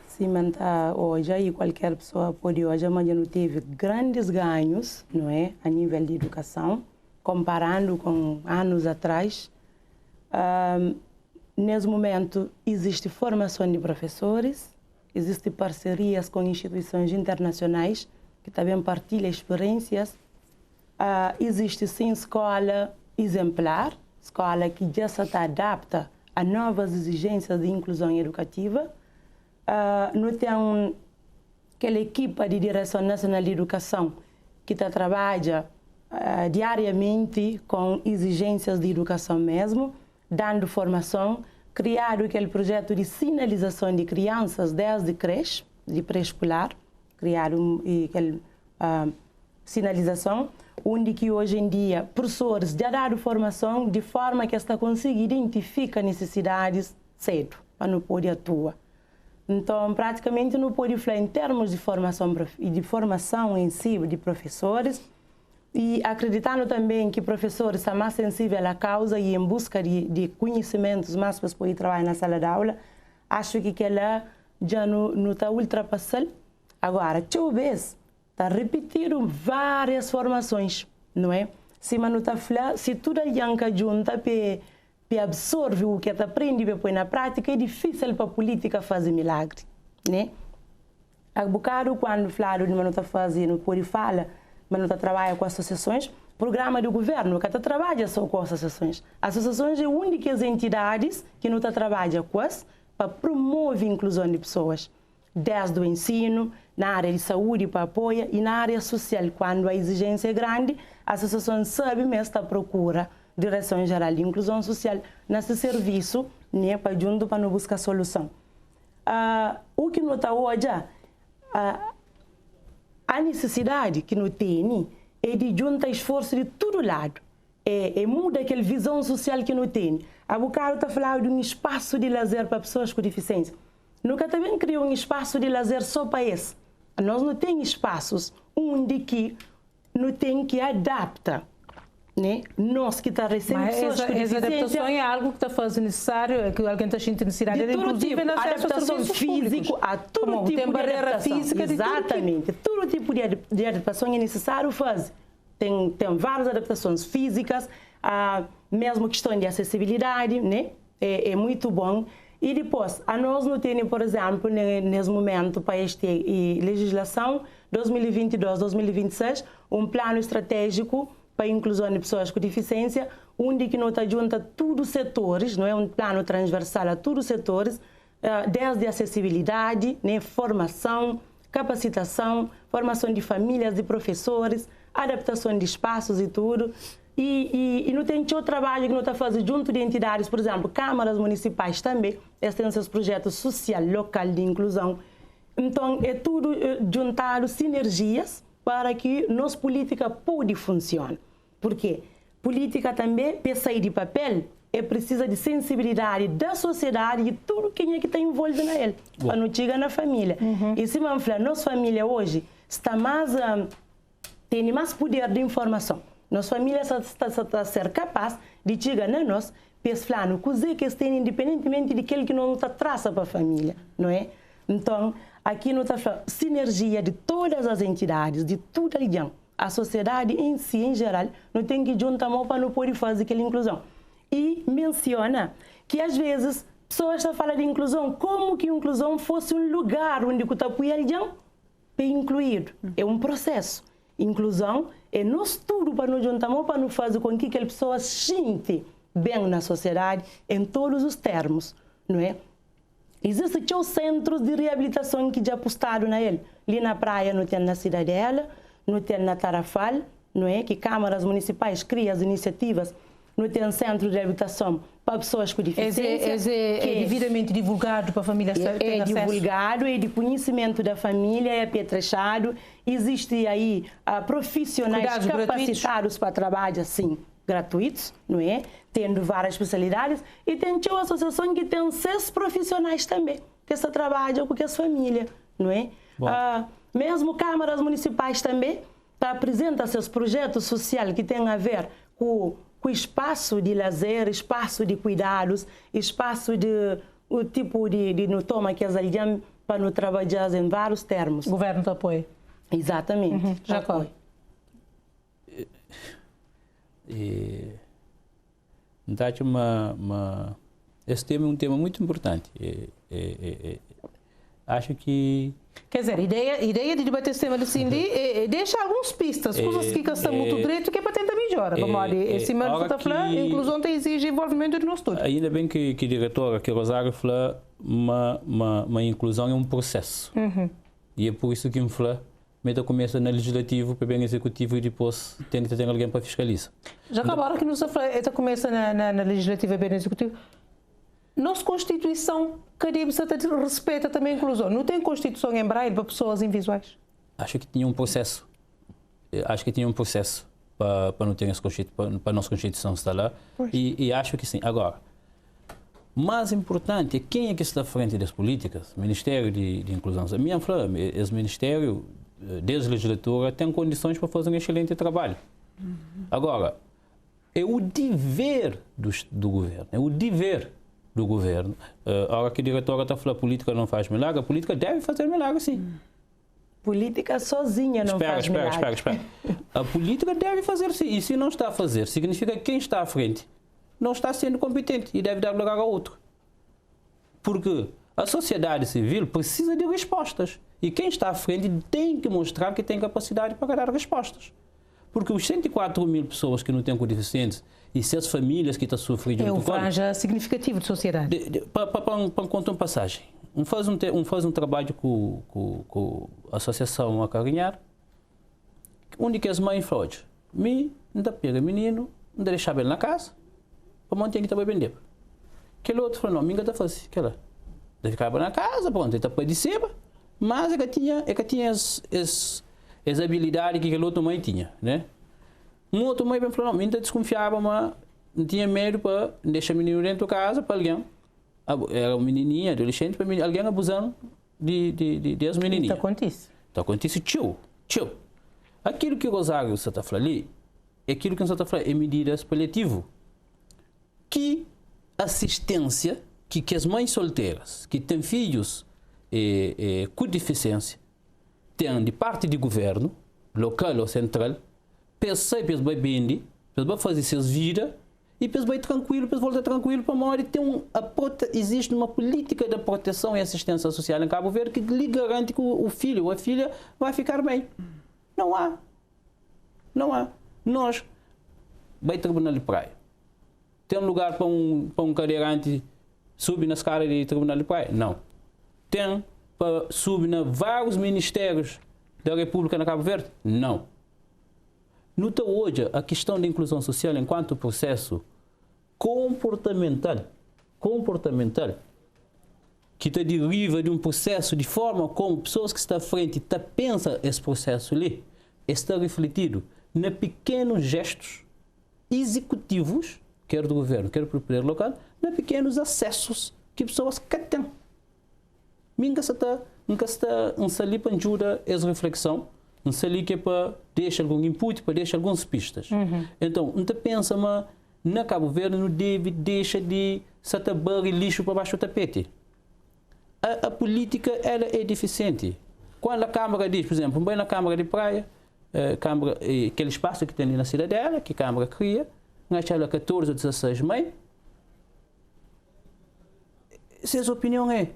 Speaker 4: se manter hoje e qualquer pessoa pode hoje, mas não teve grandes ganhos, não é, a nível de educação, comparando com anos atrás. Nesse momento existe formação de professores, existem parcerias com instituições internacionais que também partilham experiências. Existe sim escola exemplar, escola que já se adapta a novas exigências de inclusão educativa. Não tem aquela equipa de Direção Nacional de Educação que trabalha diariamente com exigências de educação mesmo, dando formação, criado aquele projeto de sinalização de crianças desde creche, de pré-escolar, criaram aquela sinalização, onde que hoje em dia professores já dão formação de forma que esta consiga identificar necessidades cedo, para não poder atuar. Então, praticamente não pode falar em termos de formação em si de professores, e acreditando também que professores são mais sensíveis à causa e em busca de conhecimentos mais para poder trabalhar na sala de aula, acho que ela já não está ultrapassando. Agora, deixa vez está repetindo várias formações, não é? Se não está falando, se tudo a junta para absorver o que está aprende para pôr na prática, é difícil para a política fazer milagre, né? Há bocado, quando falaram de não está fazendo, pode falar, mas não está trabalhando com associações, programa do governo que está trabalha só com associações. Associações é únicas entidades que não está trabalhando com as para promover a inclusão de pessoas, desde o ensino, na área de saúde para apoio e na área social, quando a exigência é grande, a associação sabe mesmo está à procura Direção Geral de Inclusão Social nesse serviço, né, para junto para não buscar solução. O que nota hoje, a necessidade que não tem é de juntar esforço de todo lado. É muda aquela visão social que não tem. A bocado está falando de um espaço de lazer para pessoas com deficiência. Nunca também criou um espaço de lazer só para esse. Nós não temos espaços onde que não tem que adaptar. Né? Nós que está recebendo pessoas com deficiência...
Speaker 1: Essa adaptação é algo que está fazendo necessário, que alguém está sentindo necessidade, inclusive
Speaker 4: tipo,
Speaker 1: na adaptação
Speaker 4: física, a todo tipo
Speaker 1: tem barreira
Speaker 4: de adaptação.
Speaker 1: física.
Speaker 4: Exatamente. Todo tipo de adaptação é necessário fazer. Tem várias adaptações físicas, mesmo questão de acessibilidade, né? É muito bom. E depois, a nós não temos, por exemplo, nesse momento, para esta legislação 2022-2026, um plano estratégico para a inclusão de pessoas com deficiência, onde que não está junta todos os setores, não é um plano transversal a todos os setores, desde acessibilidade, né, formação, capacitação, formação de famílias, de professores, adaptação de espaços e tudo. E não tem outro trabalho que não está fazendo junto de entidades, por exemplo, câmaras municipais também, eles têm seus projetos social, local de inclusão. Então, é tudo juntado, sinergias, para que nossa política pode funcionar. Por quê? Política também, para sair de papel, precisa de sensibilidade da sociedade e tudo quem é que está envolvido nele, para não chegar na família. E se vamos falar, nossa família hoje está mais, tem mais poder de informação. Nossa família está a ser capaz de chegar na nós, para falar, coisa que tem independentemente de aquele que não está traça para a família, não é? Então, aqui não está falando sinergia de todas as entidades, de toda a região. A sociedade em si, em geral, não tem que juntar a mão para não poder fazer aquela inclusão. E menciona que, às vezes, pessoas estão falando de inclusão como que a inclusão fosse um lugar onde o apoio a região é incluído. É um processo. Inclusão é nós tudo para nos juntar a mão para não fazer com que aquela pessoa se sinta bem na sociedade, em todos os termos, não é? Existem os centros de reabilitação que já apostaram na ele. Ali na praia não tem na Cidadela, não tem na Tarrafal, não é? Que câmaras municipais criam as iniciativas, não tem centro de reabilitação para pessoas com deficiência.
Speaker 1: É devidamente divulgado para a família ter acesso?
Speaker 4: É divulgado, é de conhecimento da família, é apetrechado. Existe aí profissionais capacitados para trabalho assim, gratuitos, não é? Tendo várias especialidades, e tem uma associação que tem 6 profissionais também, que se trabalham com as famílias, não é? Mesmo câmaras municipais também apresentam seus projetos sociais que têm a ver com espaço de lazer, espaço de cuidados, espaço de o tipo de não toma que as aliás para não trabalhar em vários termos.
Speaker 1: O governo te apoia?
Speaker 4: Exatamente.
Speaker 1: Já apoia.
Speaker 2: Esse tema é um tema muito importante. Acho que...
Speaker 1: Quer dizer, a ideia de debater esse tema assim, deixa algumas pistas, coisas que estão muito direito, que é para tentar melhorar. Vamos lá, esse mesmo que está falando, inclusão tem exige envolvimento de nós todos.
Speaker 2: Ainda bem que a diretora, que Rosário, falou, uma inclusão é um processo. E é por isso que me fala, meta começa no legislativo, para bem executivo e depois tem que ter alguém para fiscalizar.
Speaker 1: Já acabaram que nos começa na legislativa e bem executivo. Nossa Constituição, cadê respeita também a inclusão? Não tem Constituição em braille para pessoas invisuais?
Speaker 2: Acho que tinha um processo. Para não ter para a nossa Constituição estar lá. E acho que sim. Agora, mais importante é quem é que está à frente das políticas, Ministério de Inclusão. A minha fala, esse Ministério, desde a legislatura, tem condições para fazer um excelente trabalho. Agora, é o dever do governo, é o dever do governo. A hora que a diretora está falando, a política não faz milagre, a política deve fazer milagre, sim.
Speaker 4: Política sozinha não faz milagre.
Speaker 2: Espera. A política deve fazer, sim. E se não está a fazer, significa que quem está à frente não está sendo competente e deve dar lugar a outro. Porque a sociedade civil precisa de respostas. E quem está à frente tem que mostrar que tem capacidade para dar respostas. Porque os 104 mil pessoas que não têm com deficientes e 6 famílias que estão sofrendo...
Speaker 1: É um franja significativo de sociedade.
Speaker 2: Para contar uma passagem. Faz um trabalho com a Associação Acarinhar, onde que as mães falam, não pega menino, não deixa ele na casa, para manter que está bebendo. Aquele outro falou, não, minha está fazendo, aquela. Deve ficar na casa, pronto, ele está para de cima, mas é que tinha essa habilidade que aquele outro mãe tinha, né? Um outro mãe falou, não, ainda desconfiava, mas não tinha medo para deixar o menino dentro de casa para alguém. Era uma menininha, adolescente, para alguém abusando das menininhas.
Speaker 1: Então acontece.
Speaker 2: Então acontece, tchau. Aquilo que o Rosário está falando ali, é aquilo que nós está falando, é medidas paliativas. Que assistência que as mães solteiras, que têm filhos com deficiência, têm de parte do governo, local ou central, pensar que eles vão bem, eles vão fazer suas vidas, e eles vão tranquilo, eles voltam tranquilo para a morte. Existe uma política de proteção e assistência social em Cabo Verde que lhe garante que o filho ou a filha vai ficar bem. Não há. Nós, vai tribunal de praia. Tem um lugar para um cadeirante subir na escada de tribunal de praia? Não. Tem para subir na vários ministérios da República na Cabo Verde? Não. Nota hoje a questão da inclusão social enquanto processo comportamental que te deriva de um processo de forma como pessoas que estão à frente pensam esse processo ali, está refletido em pequenos gestos executivos, quer do governo, quer do poder local, em pequenos acessos que pessoas que têm. Nunca está ali para ajudar essa reflexão, não sei ali que é para deixar algum input, para deixar algumas pistas. Então, não te pensa, mas na Cabo Verde não deve deixar de satabar lixo para baixo do tapete. A política ela é deficiente. Quando a Câmara diz, por exemplo, bem na Câmara de Praia, aquele espaço que tem ali na cidadela, que a Câmara cria, naquela 14 ou 16 mães, se a opinião é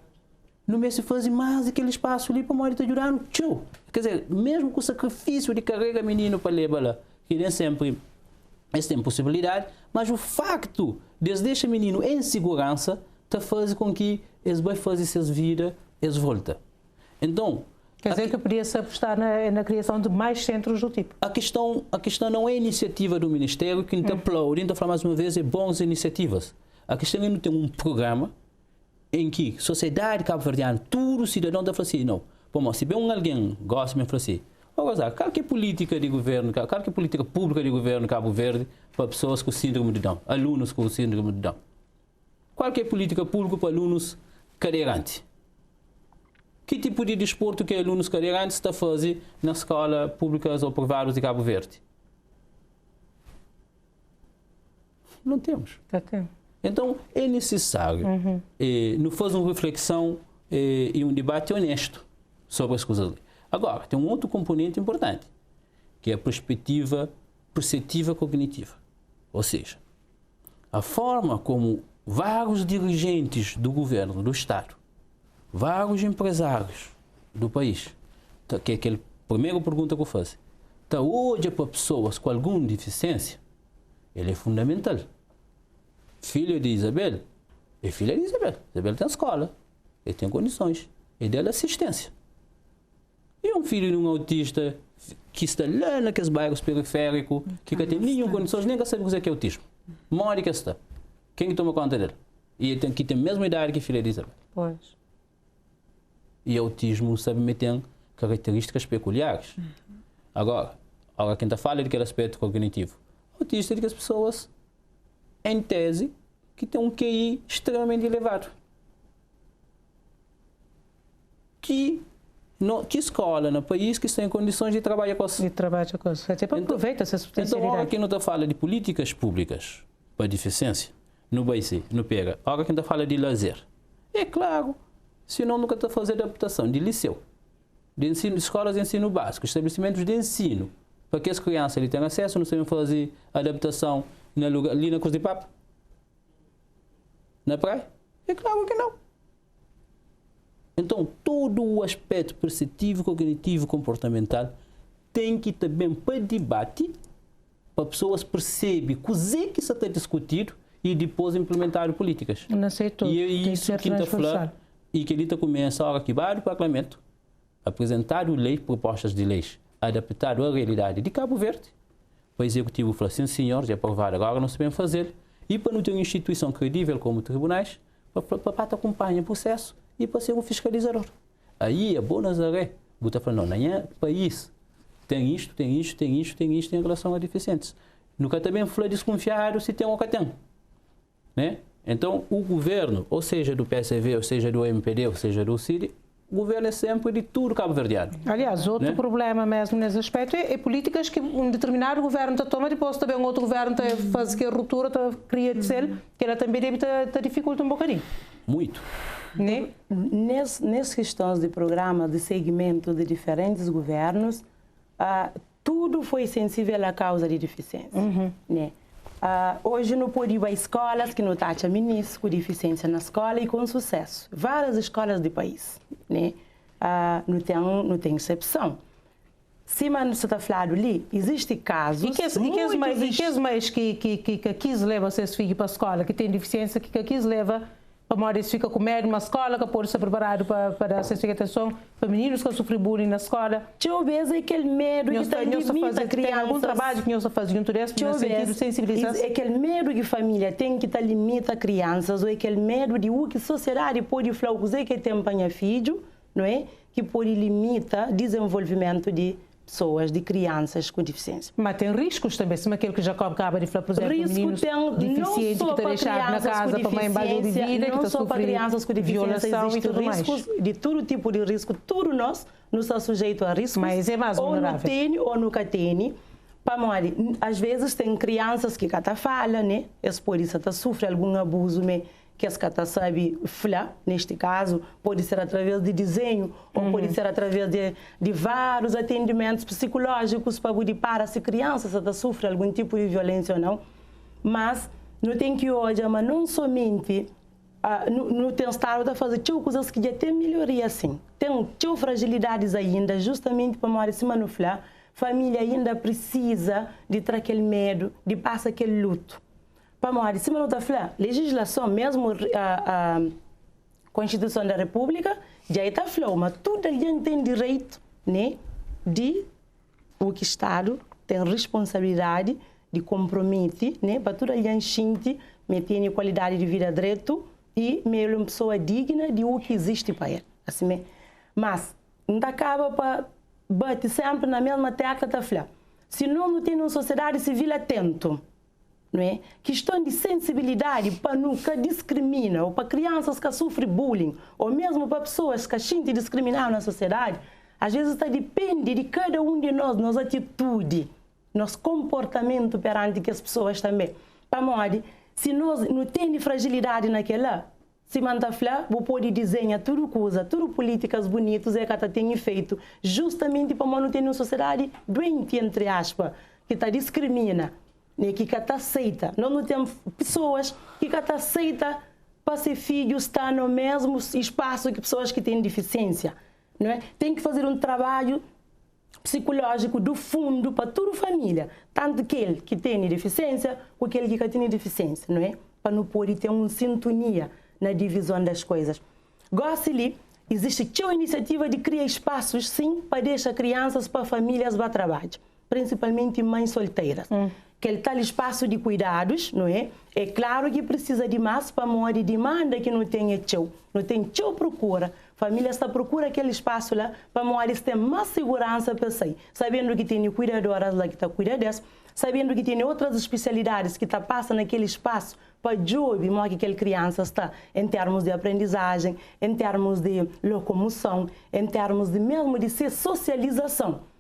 Speaker 2: no mês se faz mais aquele espaço ali para morrer te ajudar no tchau. Quer dizer, mesmo com o sacrifício de carregar menino para levar lá, que nem sempre eles têm possibilidade, mas o facto de eles deixar menino em segurança te faz com que eles vão fazer suas vidas, eles voltam. Então,
Speaker 1: quer dizer que podia-se apostar na criação de mais centros do tipo?
Speaker 2: A questão não é a iniciativa do Ministério que não aplaude, então, mais uma vez, é boas iniciativas. A questão é não ter um programa em que a sociedade cabo-verdiana, todo cidadão deve falar assim, não, bom, se bem alguém gosta de falar assim, qual que é a política de governo, qual que é a política pública de governo Cabo Verde para pessoas com síndrome de Down, alunos com síndrome de Down? Qual que é a política pública para alunos cadeirantes? Que tipo de desporto que alunos cadeirantes estão a fazer nas escolas públicas ou privadas de Cabo Verde? Não temos. Então, é necessário nos fazer uma reflexão e um debate honesto sobre as coisas ali. Agora, tem um outro componente importante, que é a perspectiva perceptiva cognitiva. Ou seja, a forma como vários dirigentes do governo, do Estado, vários empresários do país, que é aquela primeira pergunta que eu faço, hoje para pessoas com alguma deficiência, ele é fundamental. Filho de Isabel é filha de Isabel. Isabel tem escola, ele tem condições, ele dá assistência. E um filho de um autista que está lá naqueles bairros periféricos, que não tem nenhuma condições, nem sabe o que é autismo. Mora que está. Quem toma conta dele? E ele tem que ter a mesma idade que a filha de Isabel.
Speaker 1: Pois.
Speaker 2: E autismo, sabe, tem características peculiares. Agora quem está falando daquele aspecto cognitivo, autista é que as pessoas, em tese, que têm um QI extremamente elevado. Que escola no país que está em condições de trabalhar com isso?
Speaker 1: Até para aproveitar essa potencialidade.
Speaker 2: Então, quem não está falando de políticas públicas para a deficiência, não vai ser, não pega. Agora quem está falando de lazer. É claro, senão nunca está fazendo adaptação de liceu, de ensino, de escolas de ensino básico, estabelecimentos de ensino, para que as crianças ali tenham acesso, não sabem fazer adaptação ali na Cruz de Papa? Na praia? É claro que não. Então, todo o aspecto perceptivo, cognitivo, comportamental tem que também para debate, para pessoas perceberem o que está discutido e depois implementar políticas.
Speaker 1: Não sei tudo.
Speaker 2: E é isso que está falando. E que ele começa a hora que vai do Parlamento, apresentar propostas de leis adaptadas à realidade de Cabo Verde. O Executivo fala assim, senhores, é aprovado, agora não sabemos fazer. E para não ter uma instituição credível como tribunais, para acompanhar o processo e para ser um fiscalizador. Aí a Boa Nazaré, está falando, não é país, tem isto em relação a deficientes. Nunca também foi desconfiado se tem ou não tem. Né? Então, o governo, ou seja do PSV, ou seja do MPD, ou seja do CID, o governo é sempre de tudo cabo-verdiano.
Speaker 1: Aliás, outro problema mesmo nesse aspecto é políticas que um determinado governo toma, depois também um outro governo faz que a ruptura, cria de ser, que ela também deve dificultar um bocadinho.
Speaker 2: Muito.
Speaker 1: Né?
Speaker 4: Nessas questões de programa de segmento de diferentes governos, tudo foi sensível à causa de deficiência. Né? Hoje não pode ir a escolas que não taxa ministro com deficiência na escola e com sucesso. Várias escolas do país, né? Não tem exceção. Se você está falando ali, existem casos.
Speaker 1: E que mais que quis levar seus filhos para a escola, que tem deficiência, que quis levar para morar, fica com medo numa escola, que pode ser preparado para a sensibilização para meninos que sofrem bullying na escola.
Speaker 4: Talvez aquele medo que limita crianças.
Speaker 1: Tem algum trabalho que nós fazemos no sentido de sensibilizar?
Speaker 4: É aquele medo que a família tem que limita crianças, ou aquele medo de o que a sociedade pode fazer que tem para filho, não é? Que pode limitar desenvolvimento de pessoas, de crianças com deficiência.
Speaker 1: Mas tem riscos também, se aquele que Jacob acaba de falar, por exemplo, meninos deficientes que está deixado na casa para mãe embaixo de vida, que está sofrendo violação e tudo mais.
Speaker 4: De todo tipo de risco, tudo nós estamos sujeitos a riscos.
Speaker 1: Mas é mais vulnerável.
Speaker 4: Ou não tem, ou nunca tem. Às vezes tem crianças que cada falam, né? Esse por isso sofre algum abuso, que as catas sabe falar, neste caso, pode ser através de desenho, ou pode ser através de vários atendimentos psicológicos para poder parar se crianças sofrem algum tipo de violência ou não. Mas não tem que hoje, mas não somente não tem estado a fazer coisas que já tem melhoria assim. Tem fragilidades ainda, justamente para morar cima no falar, família ainda precisa de ter aquele medo, de passar aquele luto. Para morar, se não está falando, legislação, mesmo a Constituição da República, já está falando, mas todo alguém tem direito, né, de o que o Estado tem responsabilidade de comprometer, né, para todo alguém sentir, ter qualidade de vida direito e mesmo uma pessoa digna de o que existe para ele. Assim, mas não acaba para bater sempre na mesma tecla, está falando. Se não tem uma sociedade civil atento, não é? Questão de sensibilidade para nunca discrimina, ou para crianças que sofrem bullying, ou mesmo para pessoas que sentem discriminar na sociedade, às vezes depende de cada um de nós, nossa atitude, nosso comportamento perante que as pessoas também. Para morrer, se nós não temos fragilidade naquela, se manda falar, vou poder desenhar tudo coisa, tudo políticas bonitas é que tem feito, justamente para não ter uma sociedade doente, entre aspas, que discrimina. Que está aceita. Nós não temos pessoas que está aceita para ser filho estar no mesmo espaço que pessoas que têm deficiência. Não é? Tem que fazer um trabalho psicológico do fundo para toda a família, tanto aquele que tem deficiência como aquele que tem deficiência, não é? Para não poder ter uma sintonia na divisão das coisas. Gosto-lhe, existe uma iniciativa de criar espaços, sim, para deixar crianças para famílias para trabalho, principalmente mães solteiras. Aquele tal espaço de cuidados, não é? É claro que precisa de mais para morar de demanda que não tem não tem procura. A família está procura aquele espaço lá para morar ter mais segurança para sair, sabendo que tem cuidadoras lá que está cuidando delas, sabendo que tem outras especialidades que está passando naquele espaço para job, que aquela criança está em termos de aprendizagem, em termos de locomoção, em termos de mesmo de ser socialização.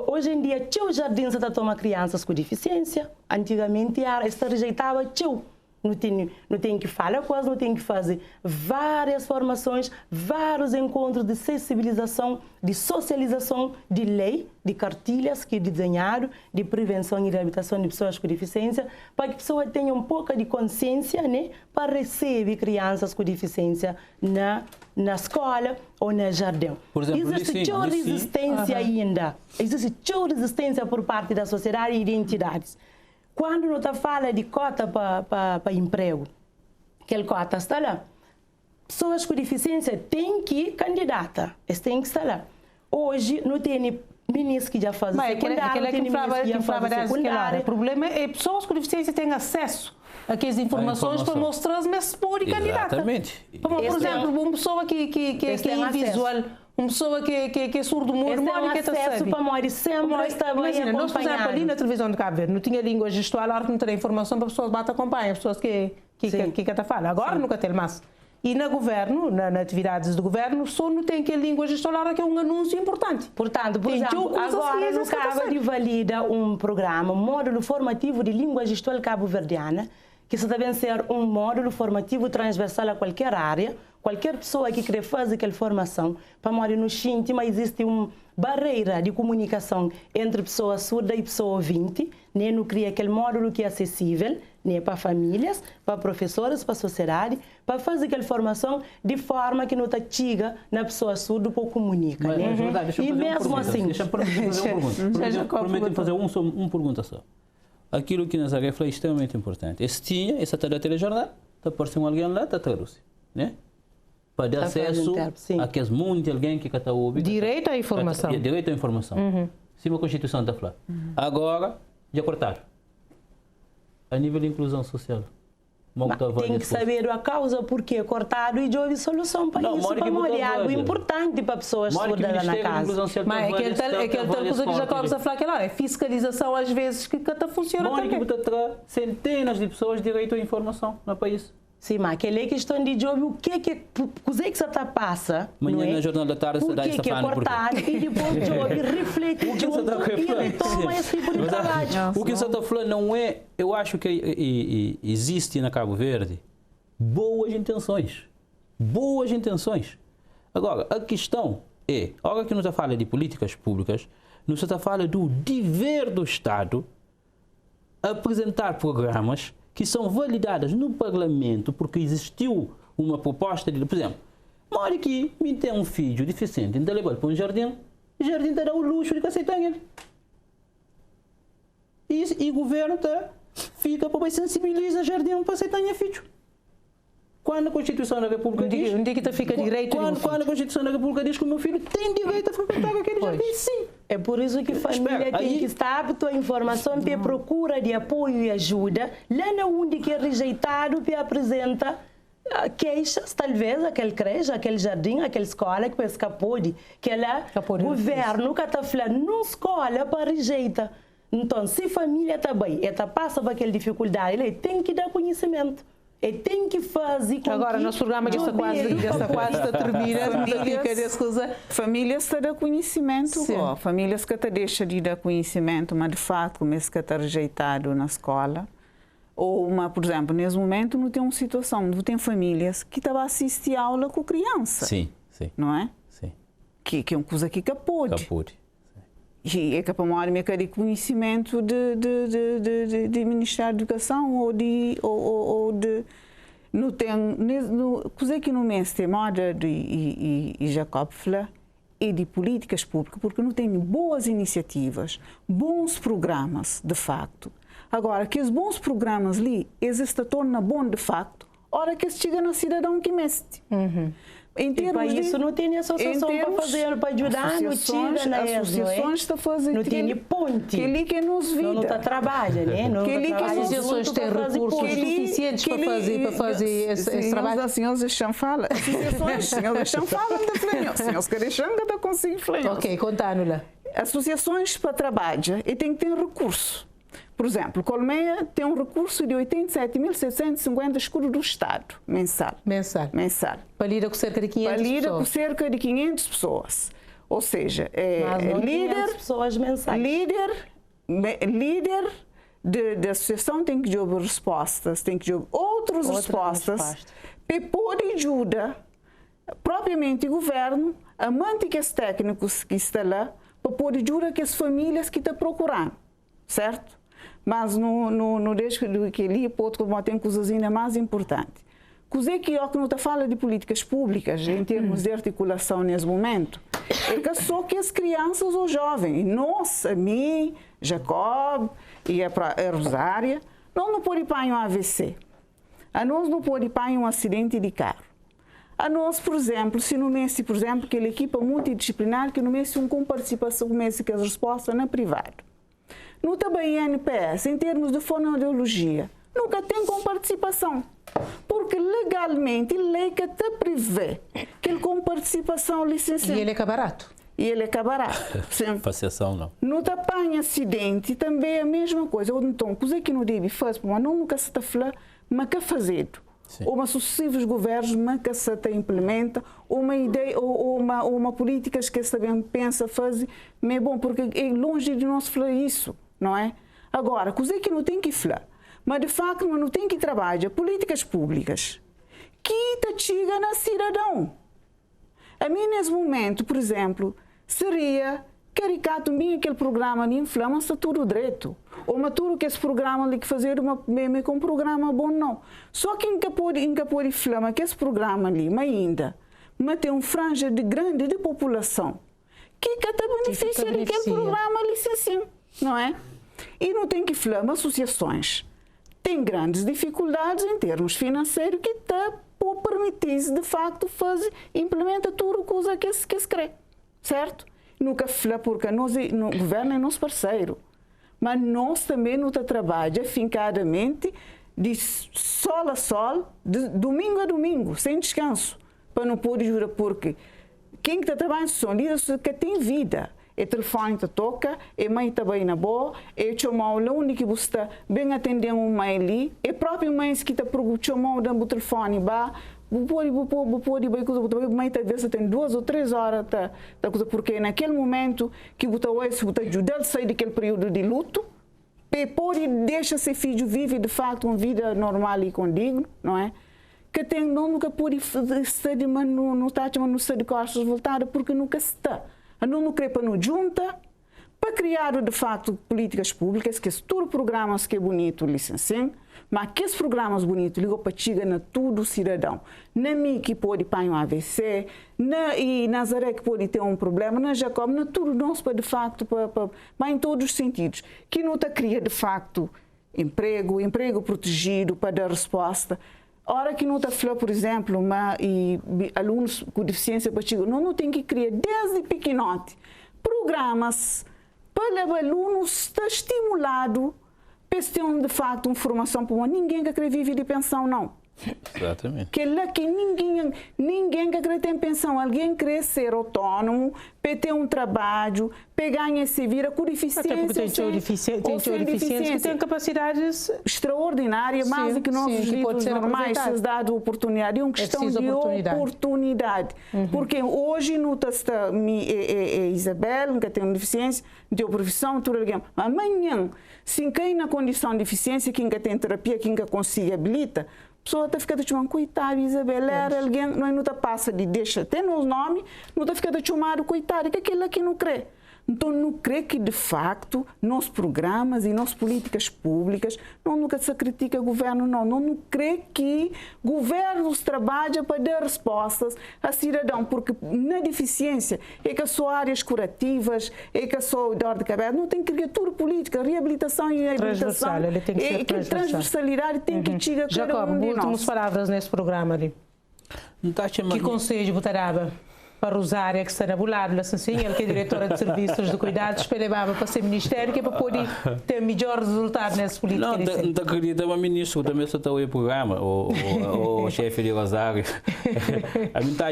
Speaker 4: Hoje em dia, o jardim está tomando crianças com deficiência. Antigamente, está rejeitava não tem que falar coisas, não tem que fazer várias formações, vários encontros de sensibilização, de socialização, de lei, de cartilhas que desenharam, de prevenção e reabilitação de pessoas com deficiência, para que a pessoa tenha um pouco de consciência, né, para receber crianças com deficiência na escola ou no jardim.
Speaker 2: Por exemplo,
Speaker 4: existe uma resistência ainda, existe uma resistência por parte da sociedade e de entidades. Quando não está fala de cota para emprego, aquela cota está lá. Pessoas com deficiência têm que candidatar, eles têm que estar lá. Hoje não tem ministro que já faz secundário, não tem ministro que já faz secundário.
Speaker 1: O problema é que pessoas com deficiência têm acesso a aquelas informações para mostrar as mesmas por candidata.
Speaker 2: Exatamente.
Speaker 1: Por exemplo, uma pessoa que é invisual, Uma pessoa que é surdo-mudo,
Speaker 4: mora que acesso para morar sempre está bem
Speaker 1: acompanhado. Nós, por exemplo, ali na televisão de Cabo Verde, não tinha língua gestual, a não ter informação para as pessoas que acompanham, as pessoas que falam. Agora nunca tem mais. E na governo, na atividades do governo, só não tem que a língua gestual, que é um anúncio importante.
Speaker 4: Portanto, por exemplo, agora no Cabo de valida um programa, um módulo formativo de língua gestual cabo-verdiana, que se deve ser um módulo formativo transversal a qualquer área, qualquer pessoa que quer fazer aquela formação, para morar no íntima existe uma barreira de comunicação entre pessoa surda e pessoa ouvinte, nem não cria aquele módulo que é acessível, nem para famílias, para professores, para a sociedade, para fazer aquela formação de forma que não está chega na pessoa surda para comunicar.
Speaker 2: Né? E mesmo assim... Deixa-me fazer uma pergunta. Prometo fazer uma pergunta só. Aquilo que nós falamos é extremamente importante. Essa telejornal, está aparecendo alguém lá, está traduzir, né? Para dar acesso a que as muitas alguém que está ouvindo.
Speaker 1: Direito à informação.
Speaker 2: Direito à informação. Sim, a Constituição está falando. Agora, já cortaram. A nível de inclusão social.
Speaker 4: Tem que saber a causa, porque cortado e houve solução para isso. Para morar algo importante para pessoas surdas na casa.
Speaker 1: Mas aquele tal coisa que Jacob está a falar, que é fiscalização às vezes que está funcionando também.
Speaker 2: Centenas de pessoas direito à informação no país.
Speaker 4: Sim, mas aquela questão de jogo, o que você está passa?
Speaker 2: Amanhã na Jornal da Tarde você dá essa
Speaker 4: fala. O que é cortado e depois jogo reflete junto e retoma esse tipo de trabalho.
Speaker 2: O que você está falando não é, eu acho que existe na Cabo Verde boas intenções. Boas intenções. Agora, a questão é, a hora que nós falamos de políticas públicas, nós estamos falando do dever do Estado apresentar programas que são validadas no Parlamento, porque existiu uma proposta de, por exemplo, uma hora que me tem um filho deficiente, ainda leva para um jardim, o jardim te dá o luxo de aceitar ele. E o governo fica para sensibilizar o jardim para aceitar o filho. Quando a Constituição da República diz...
Speaker 1: Onde é que fica direito
Speaker 2: quando a Constituição da República diz que o meu filho tem direito a frequentar aquele jardim, sim.
Speaker 4: É por isso que a família tem que estar apta à informação, para procura de apoio e ajuda, lá na onde que é rejeitado, para apresentar queixas, talvez, aquele creche, aquele jardim, aquela escola, que pensa que pode, que lá o governo que está falando, não escola para rejeita. Então, se a família está bem, ela passa por aquela dificuldade, ele tem que dar conhecimento. E tem que fazer com
Speaker 1: agora, nosso programa já está quase a terminar.
Speaker 3: Famílias que dão conhecimento, famílias que te deixam de dar conhecimento, mas de fato, mesmo que está rejeitado na escola. Ou, por exemplo, nesse momento, não tem uma situação, não tem famílias que estão a assistir a aula com criança.
Speaker 2: Sim.
Speaker 3: Não é?
Speaker 2: Sim.
Speaker 3: Que é uma coisa que pode. E é que para uma hora de conhecimento de Ministério da Educação ou de não tem coisa que não mês tem moda e Jacob fala é de políticas públicas, porque não tem boas iniciativas, bons programas de facto. Agora que os bons programas ali existem torna bom de facto, hora que chega no cidadão que mexe.
Speaker 4: Em termos isso não tem associação para fazer, para ajudar, não tira na
Speaker 3: associações está fazendo.
Speaker 4: Não tem ponte.
Speaker 3: Que ali que nos vida.
Speaker 4: Não está trabalha, né?
Speaker 1: Que ali que as associações têm recursos suficientes para fazer esse trabalho.
Speaker 3: Os senhores deixam falar. Associações, os deixam falar de flanho. Os senhores que deixam que não conseguem flanho.
Speaker 1: Ok, conta-nos.
Speaker 3: Associações para trabalho e tem que ter recurso. Por exemplo, Colmeia tem um recurso de 87.750 escudos do Estado, mensal.
Speaker 1: Para lidar com cerca de 500 pessoas.
Speaker 3: Para lidar com cerca de 500 pessoas. Ou seja, líder
Speaker 4: pessoas mensais.
Speaker 3: Líder da associação tem que dar respostas, tem que dar outras respostas. Para poder ajudar, propriamente o governo, a manter os técnicos que estão lá, para poder ajudar as famílias que estão procurando. Certo? Mas não deixo que ali tem coisas ainda mais importantes. Coisa que eu não falo de políticas públicas em termos de articulação nesse momento é que só que as crianças ou jovens, nós, a mim, Jacob e a Rosária, não podemos ir para um AVC. A nós não podemos ir para um acidente de carro. A nós, por exemplo, se não messe, por exemplo, aquela equipa multidisciplinar que não messe com participação, messe que as respostas na privado. No também NPS, em termos de fonoaudiologia, nunca tem com participação. Por porque legalmente lei que te prevê que ele com participação licenciada.
Speaker 1: E ele é barato.
Speaker 3: E ele é barato.
Speaker 2: Faceção não.
Speaker 3: Não te apanha acidente, também é a mesma coisa. Então, coisa que não deve fazer, mas não nunca se está falando, mas que fazer. Ou uma sucessivos governos, mas que se te implementa, ou uma ideia, ou uma política que se também pensa fazer, mas é bom, porque é longe de nós falar isso, não é? Agora, coisa que não tem que falar, mas de facto não tem que trabalhar políticas públicas que te chega na cidadão. A mim, nesse momento, por exemplo, seria caricato bem aquele programa de inflama-se tudo direito. Ou maturo que esse programa ali que fazer uma meme com um programa bom não. Só que nunca pode inflama que esse programa ali, mas ainda, mas tem um franja de grande de população que até beneficia daquele programa licenciado, não é? E não tem que inflama associações. Tem grandes dificuldades em termos financeiros que te permitir de facto fazer, implementa tudo coisa que se quer, certo? Nunca fala porque o governo é nosso parceiro, mas nós também não trabalhamos afincadamente de sol a sol, de domingo a domingo, sem descanso, para não poder jurar, porque quem está trabalhando são líderes que têm vida. É telefone que toca, é mãe está bem na boa, é o a única que você está bem atendendo uma mãe ali, é a própria mãe que está procurando o telefone, mãe talvez tem 2 ou 3 horas, porque naquele momento que você ajuda a sair daquele período de luto, pode deixar seu filho viver de facto uma vida normal e condigna, não é? Que tem, nunca pode estar não está de costas voltadas porque nunca está. Não quer para nos junta para criar de facto políticas públicas que tudo programas que é bonito licenciam, mas que esses programas bonitos ligam para chegar na tudo cidadão. Na mim que pode para um AVC, e Nazaré que pode ter um problema, na Jacob, na tudo nosso para de facto, mas em todos os sentidos, que não está cria de facto emprego protegido para dar resposta. Hora que não está falando, por exemplo, alunos com deficiência, não tem que criar desde pequenote programas para os alunos estar estimulado para ter de facto uma formação para ninguém que quer viver de pensão, não.
Speaker 2: Exatamente.
Speaker 3: Que lá que ninguém que quer ter pensão, alguém quer ser autônomo, para ter um trabalho, para ganhar se vira com deficiência.
Speaker 1: Até porque tem deficiência que tem capacidades
Speaker 3: extraordinárias, mais do que nossos líderes normais, se dado oportunidade. É uma questão de oportunidade. Porque hoje não está Isabel, que tem uma deficiência, tem uma profissão, tudo alguém. Amanhã, se quem na condição de deficiência, quem tem terapia, quem consegue habilita, a pessoa está ficando chamando, coitado, Isabel, era alguém, não está passa de deixa até nos nomes, não está ficando chamado, coitado, que aquele aqui não crê. Então, não crê que, de facto, nossos programas e nossas políticas públicas, nunca se critica o governo, não crê que o governo trabalha para dar respostas a cidadão, porque na deficiência é que são áreas curativas, é que são dor de cabeça, não tem criatura política, reabilitação e reabilitação,
Speaker 1: ele tem que ser
Speaker 3: transversalidade tem que chegar a cada um de nós.
Speaker 1: Últimas palavras nesse programa ali. Que conselho botará para Rosária, que está na Bulada, assim, ele que é diretora de serviços de cuidados, esperava para ser ministério, que é para poder ter melhor resultado nessa política.
Speaker 2: Não acredito, mas ministro também está o programa, o chefe de Rosário. A mim está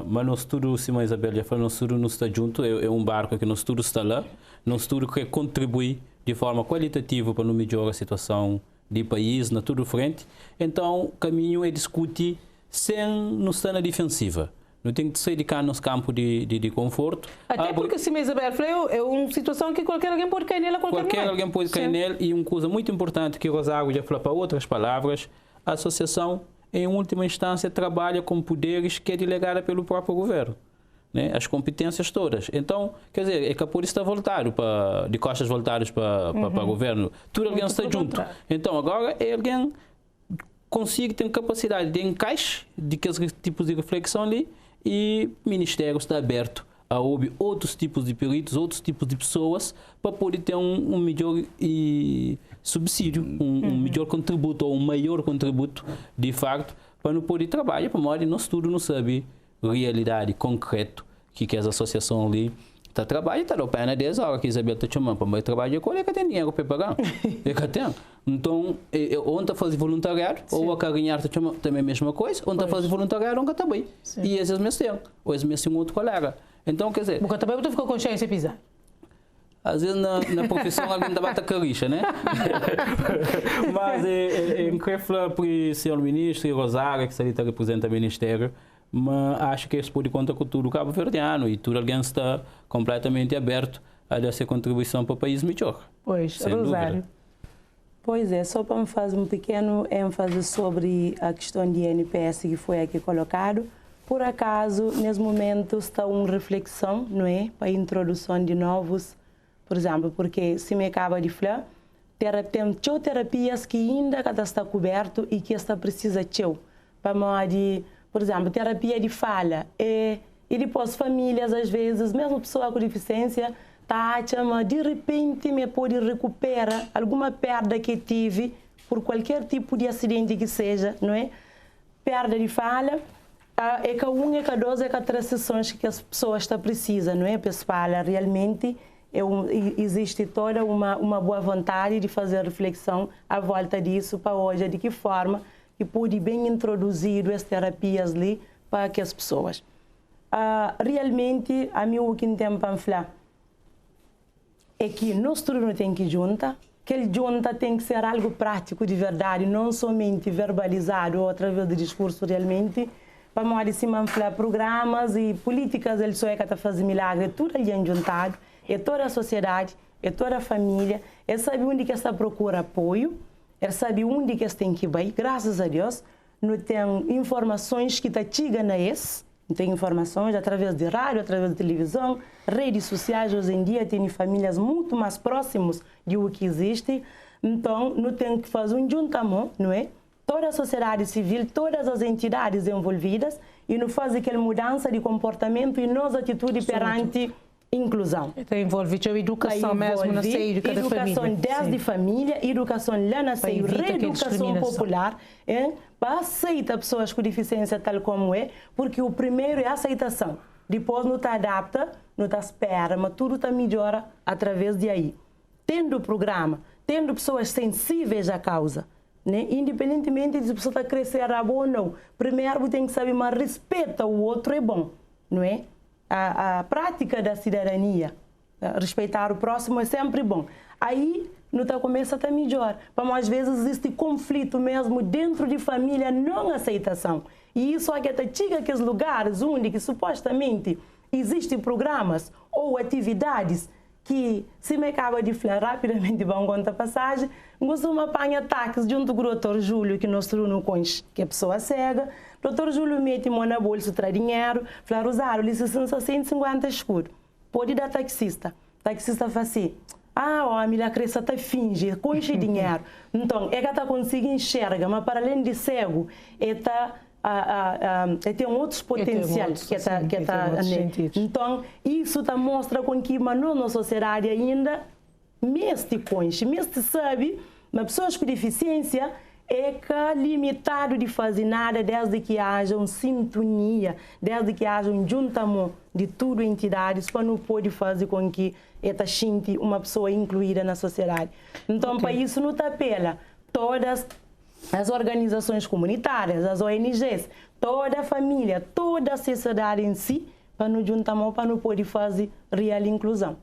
Speaker 2: mas no estudo, Simão Isabel já falou, no estudo não está junto, é um barco que no estudo está lá, no estudo que contribui de forma qualitativa para melhorar a situação do país, na tudo frente. Então, o caminho é discutir sem não estar na defensiva. Não tem que sair de cá nos campos de conforto.
Speaker 1: Até porque, se Isabel falou, é uma situação que qualquer alguém pode cair nela a qualquer momento.
Speaker 2: Qualquer alguém pode cair nela. E uma coisa muito importante que o Rosário já falou para outras palavras, a associação, em última instância, trabalha com poderes que é delegada pelo próprio governo. Né? As competências todas. Então, quer dizer, é que a polícia está voltado, de costas voltadas para o governo. Tudo alguém está junto. Então, agora é alguém consiga ter capacidade de encaixe de aqueles tipos de reflexão ali. E o Ministério está aberto a ouvir outros tipos de peritos, outros tipos de pessoas, para poder ter um melhor subsídio, um melhor contributo, ou um maior contributo, de facto, para não poder trabalhar, para modo nós tudo não sabe realidade concreta que as associações ali Tá trabalha, tá lá pena 10 horas que Isabel tá chamando para mais trabalho, qual é que tem dinheiro para pagar? É que tem. Então, onde faz voluntariado, ou a ganhar tá chamando também a mesma coisa, onde faz voluntariado, onde também. E esses meus têm, ou esses meus outro colega. Então, quer dizer,
Speaker 1: porque também você ficou consciência pisar.
Speaker 2: Às vezes na profissão alguém dá bata caricha, né? Mas em que falar para o senhor ministro e Rosário, que está representa o ministério, mas acho que isso pode contar com tudo o cabo-verdiano e tudo alguém está completamente aberto a dar essa contribuição para o país melhor.
Speaker 4: Pois, Rosário. Pois é, só para me fazer um pequeno ênfase sobre a questão de NPS que foi aqui colocado. Por acaso, nesse momento, está uma reflexão, não é? Para a introdução de novos, por exemplo, porque se me acaba de falar, tem terapias que ainda está coberto e que está precisa de para de, por exemplo, terapia de fala. E depois famílias, às vezes, mesmo pessoa com deficiência, mas de repente me pode recuperar alguma perda que tive por qualquer tipo de acidente que seja, não é? Perda de fala. É que um, é que dois, é que três sessões que as pessoas precisam, não é? Para falar realmente, existe toda uma boa vontade de fazer reflexão à volta disso para hoje, de que forma que pode bem introduzir as terapias ali para que as pessoas. Realmente, a mim o que tem para falar é que nós tudo não tem que juntar, que ele junta tem que ser algo prático de verdade, não somente verbalizado ou através de discurso realmente. Vamos de cima falar programas e políticas, ele só é que está fazendo milagre, tudo ali é juntado, é toda a sociedade, é toda a família, ele sabe onde que está procura apoio, ele sabe onde que tem que ir, graças a Deus, não tem informações que está chegando a esse, não tem informações através de rádio, através de televisão, redes sociais, hoje em dia tem famílias muito mais próximas do que existe, então não tem que fazer um juntamento, não é? Toda a sociedade civil, todas as entidades envolvidas e não faz aquela mudança de comportamento e nossa atitude perante inclusão.
Speaker 1: Então envolve a educação mesmo na seio de cada família.
Speaker 4: Educação desde família, educação lá na seio, reeducação popular, para aceitar pessoas com deficiência tal como é, porque o primeiro é a aceitação. Depois não está adapta, não está espera, mas tudo está melhora através de aí. Tendo o programa, tendo pessoas sensíveis à causa, né? Independentemente de se a pessoa está crescer a bom ou não, primeiro tem que saber, mas respeita o outro é bom, não é? A prática da cidadania, respeitar o próximo é sempre bom. Aí não está começa a estar melhor, mas às vezes existe conflito mesmo dentro de família, não aceitação. E isso é que chega aqueles lugares onde que supostamente existem programas ou atividades que, se me acaba de falar rapidamente, vão contar passagem, costuma apanhar ataques junto com o doutor Júlio, que nós treinamos com que é pessoa cega. O doutor Júlio mete mão na bolsa, traz dinheiro, fala, Rosário, licença 150 escuro. Pode dar taxista. Taxista fala assim, a minha criança está finge, conche dinheiro. Então, é que está conseguindo enxergar, mas para além de cego, tem outros potenciais que está então isso mostra com que na nossa sociedade ainda mestre conche, mestre sabe, mas pessoas com deficiência é que limitado de fazer nada desde que haja uma sintonia, desde que haja um juntamento de tudo entidades para não poder fazer com que esta sinta uma pessoa incluída na sociedade. Então para isso não apela todas as organizações comunitárias, as ONGs, toda a família, toda a sociedade em si, para nos juntar, para não poder fazer real inclusão.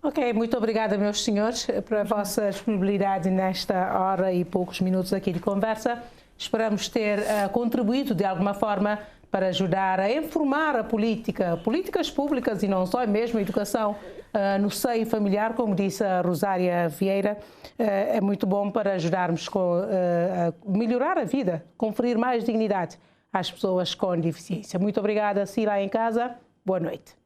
Speaker 1: Ok, muito obrigada, meus senhores, pela vossa disponibilidade nesta hora e poucos minutos aqui de conversa. Esperamos ter contribuído de alguma forma para ajudar a informar a políticas públicas e não só, mesmo a educação no seio familiar, como disse a Rosária Vieira, é muito bom para ajudarmos a melhorar a vida, conferir mais dignidade às pessoas com deficiência. Muito obrigada, Sila em casa. Boa noite.